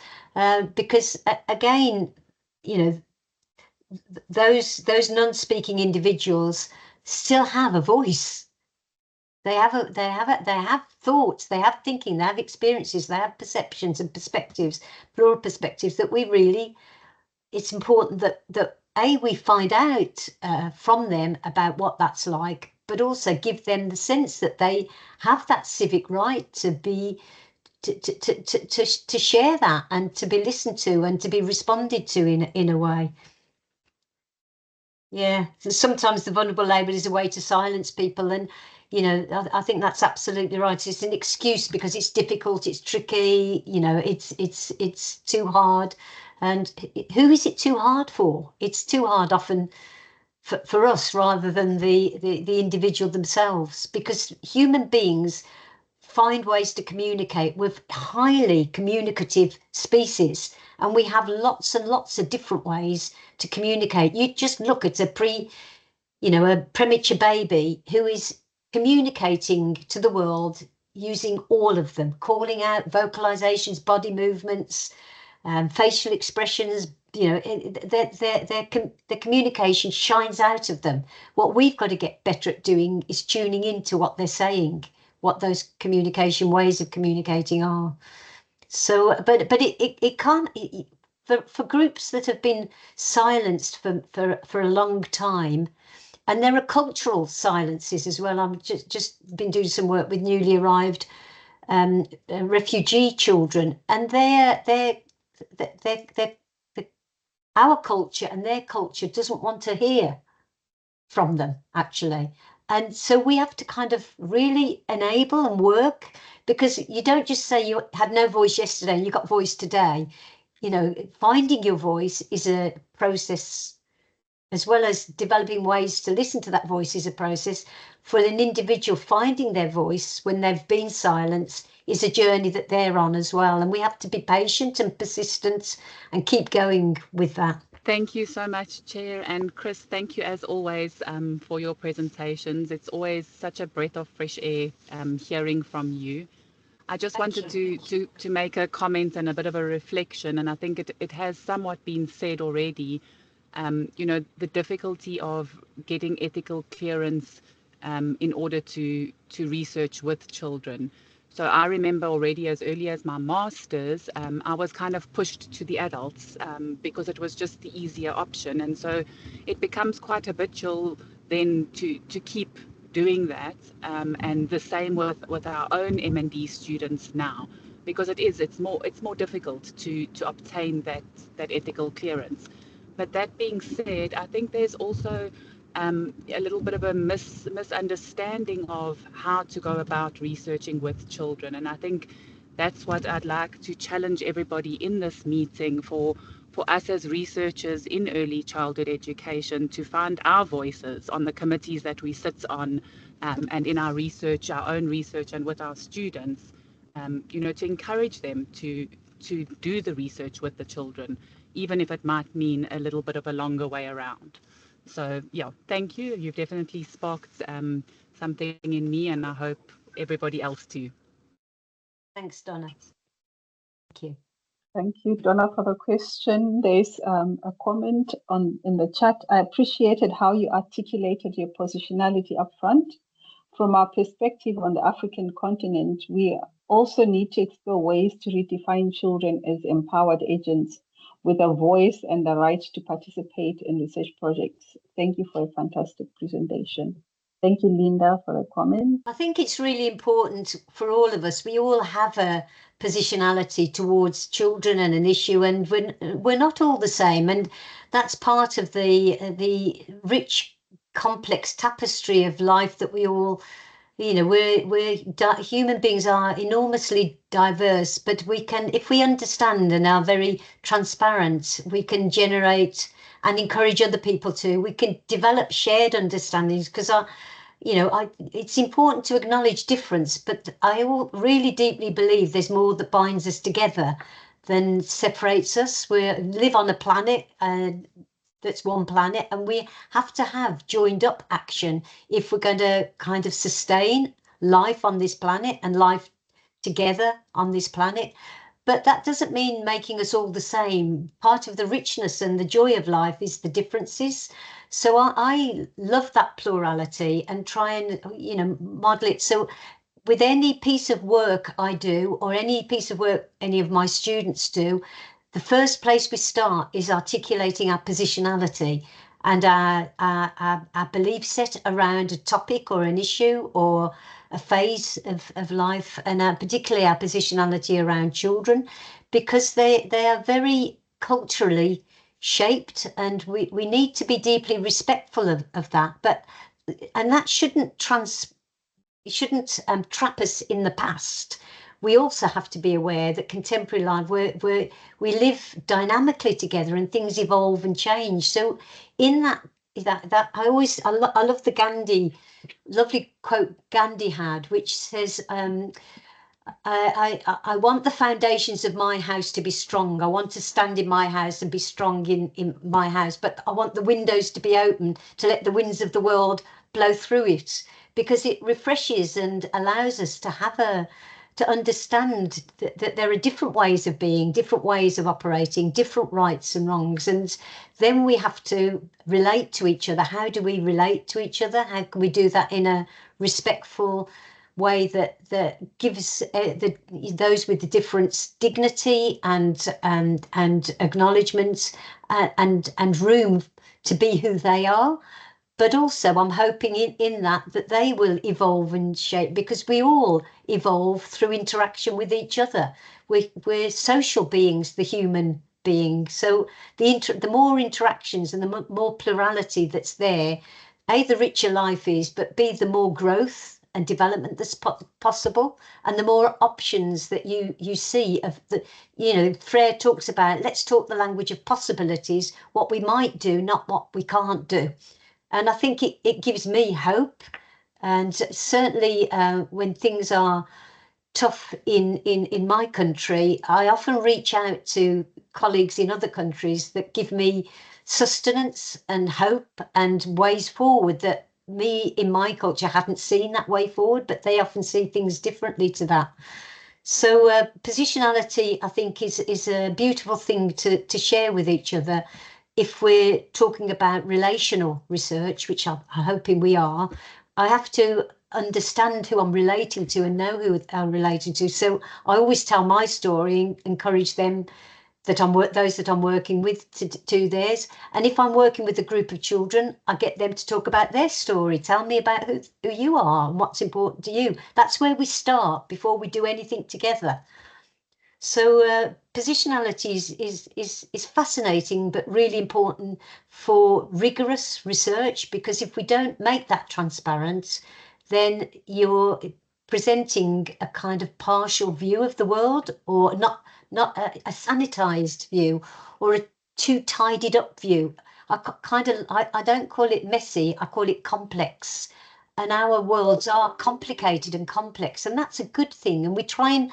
[SPEAKER 2] because again, you know, those non-speaking individuals still have a voice. They have thoughts, they have thinking, they have experiences, they have perceptions and perspectives, broad perspectives that we really, it's important that we find out from them about what that's like, but also give them the sense that they have that civic right to be to share that, and to be listened to, and to be responded to in a way. Yeah, sometimes the vulnerable label is a way to silence people, and you know, I think that's absolutely right. It's an excuse because it's difficult, it's tricky, you know, it's too hard. And who is it too hard for? It's too hard often for us rather than the individual themselves, because human beings find ways to communicate. We're highly communicative species, and we have lots and lots of different ways to communicate. You just look at a premature baby who is communicating to the world using all of them, calling out, vocalizations, body movements, facial expressions. You know, their communication shines out of them. What we've got to get better at doing is tuning into what they're saying, what those communication ways of communicating are. So, but it can't. For groups that have been silenced for a long time, and there are cultural silences as well. I'm just been doing some work with newly arrived refugee children, and they're our culture and their culture doesn't want to hear from them, actually. And so we have to kind of really enable and work, because you don't just say you had no voice yesterday and you got voice today. You know, finding your voice is a process, as well as developing ways to listen to that voice is a process. For an individual, finding their voice when they've been silenced is a journey that they're on as well. And we have to be patient and persistent and keep going with that.
[SPEAKER 3] Thank you so much, Chair. And Chris, thank you as always for your presentations. It's always such a breath of fresh air hearing from you. I just wanted to make a comment and a bit of a reflection, and I think it has somewhat been said already. You know, the difficulty of getting ethical clearance in order to research with children. So I remember already as early as my master's, I was kind of pushed to the adults because it was just the easier option. And so it becomes quite habitual then to keep doing that. And the same with our own M&D students now, because it's more difficult to obtain that ethical clearance. But that being said, I think there's also a little bit of a misunderstanding of how to go about researching with children. And I think that's what I'd like to challenge everybody in this meeting for us as researchers in early childhood education to find our voices on the committees that we sit on, and in our research, our own research, and with our students, you know, to encourage them to do the research with the children, even if it might mean a little bit of a longer way around. So yeah, thank you. You've definitely sparked something in me, and I hope everybody else too.
[SPEAKER 2] Thanks, Donna. Thank you.
[SPEAKER 1] Thank you, Donna, for the question. There's a comment in the chat. I appreciated how you articulated your positionality up front. From our perspective on the African continent, we also need to explore ways to redefine children as empowered agents with a voice and the right to participate in research projects. Thank you for a fantastic presentation. Thank you, Linda, for a comment.
[SPEAKER 2] I think it's really important for all of us. We all have a positionality towards children and an issue, and we're not all the same. And that's part of the rich, complex tapestry of life that we all, you know, human beings are enormously diverse, but we can, if we understand and are very transparent, we can generate and encourage other people to. We can develop shared understandings, because it's important to acknowledge difference, but I really deeply believe there's more that binds us together than separates us. We live on a planet that's one planet, and we have to have joined up action if we're going to kind of sustain life on this planet and life together on this planet. But that doesn't mean making us all the same. Part of the richness and the joy of life is the differences. So I love that plurality and try and, you know, model it. So with any piece of work I do, or any piece of work any of my students do, the first place we start is articulating our positionality and our belief set around a topic or an issue or a phase of life, and particularly our positionality around children, because they are very culturally shaped, and we need to be deeply respectful of that. And that shouldn't trap us in the past. We also have to be aware that contemporary life, we live dynamically together and things evolve and change. So in that I love the Gandhi, lovely quote Gandhi had, which says, I want the foundations of my house to be strong. I want to stand in my house and be strong in my house, but I want the windows to be open to let the winds of the world blow through it, because it refreshes and allows us to understand that there are different ways of being, different ways of operating, different rights and wrongs. And then we have to relate to each other. How do we relate to each other? How can we do that in a respectful way that gives those with the difference dignity and acknowledgement and room to be who they are? But also I'm hoping in that they will evolve and shape, because we all evolve through interaction with each other. We're social beings, the human being. So the more interactions and the more plurality that's there, A, the richer life is, but B, the more growth and development that's possible, and the more options that you see of the, you know, Freire talks about, let's talk the language of possibilities, what we might do, not what we can't do. And I think it gives me hope. And certainly when things are tough in my country, I often reach out to colleagues in other countries that give me sustenance and hope and ways forward that me in my culture hadn't seen that way forward, but they often see things differently to that. So positionality, I think, is a beautiful thing to share with each other. If we're talking about relational research, which I'm hoping we are, I have to understand who I'm relating to and know who I'm relating to. So I always tell my story and encourage them that those that I'm working with to do theirs. And if I'm working with a group of children, I get them to talk about their story. Tell me about who you are and what's important to you. That's where we start before we do anything together. So positionality is fascinating, but really important for rigorous research, because if we don't make that transparent, then you're presenting a kind of partial view of the world, or not a sanitized view, or a too tidied up view. I don't call it messy, I call it complex. And our worlds are complicated and complex, and that's a good thing. And we try and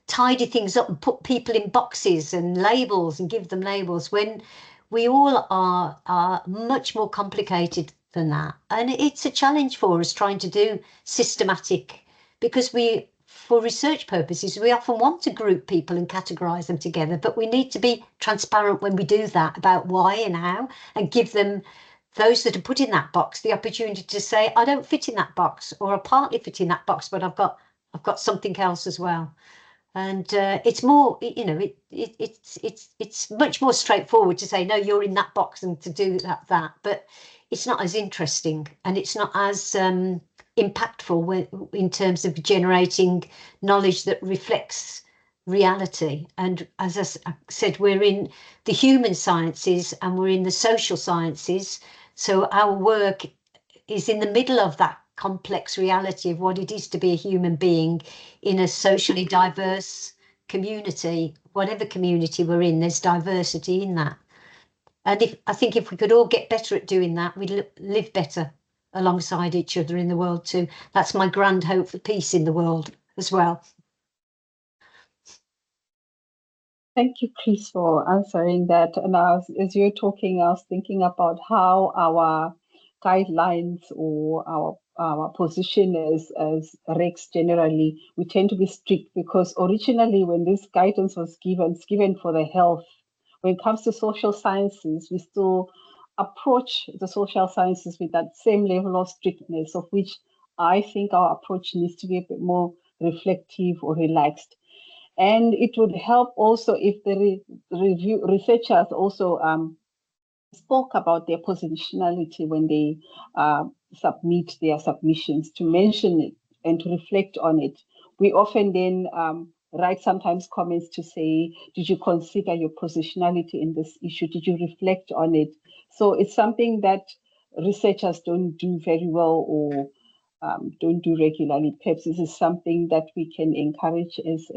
[SPEAKER 2] tidy things up and put people in boxes and labels and give them labels, when we all are much more complicated than that. And it's a challenge for us trying to do systematic, because for research purposes, we often want to group people and categorize them together, but we need to be transparent when we do that about why and how, and give them, those that are put in that box, the opportunity to say, I don't fit in that box, or I partly fit in that box, but I've got something else as well. And it's more, you know, it's much more straightforward to say, no, you're in that box, and to do that. But it's not as interesting, and it's not as impactful in terms of generating knowledge that reflects reality. And as I said, we're in the human sciences and we're in the social sciences. So our work is in the middle of that complex reality of what it is to be a human being in a socially diverse community. Whatever community we're in, there's diversity in that. And I think if we could all get better at doing that, we'd live better alongside each other in the world too. That's my grand hope for peace in the world as well.
[SPEAKER 1] Thank you, Chris, for answering that. And as you're talking, I was thinking about how our guidelines or our position as RECs generally, we tend to be strict, because originally when this guidance was given, it's given for the health. When it comes to social sciences, we still approach the social sciences with that same level of strictness, of which I think our approach needs to be a bit more reflective or relaxed. And it would help also if the researchers also spoke about their positionality when they submit their submissions, to mention it and to reflect on it. We often then write sometimes comments to say, did you consider your positionality in this issue? Did you reflect on it? So it's something that researchers don't do very well, or don't do regularly. Perhaps this is something that we can encourage as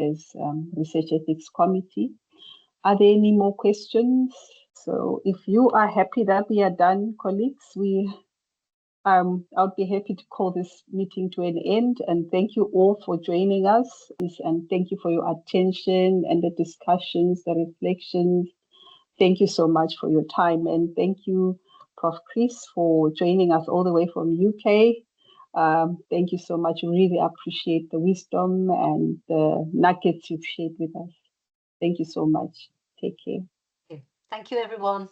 [SPEAKER 1] Research Ethics Committee. Are there any more questions? So if you are happy that we are done, colleagues, I'll be happy to call this meeting to an end, and thank you all for joining us, and thank you for your attention and the discussions, the reflections. Thank you so much for your time, and thank you, Prof. Chris, for joining us all the way from UK. Thank you so much. We really appreciate the wisdom and the nuggets you've shared with us. Thank you so much. Take care.
[SPEAKER 2] Thank you, everyone.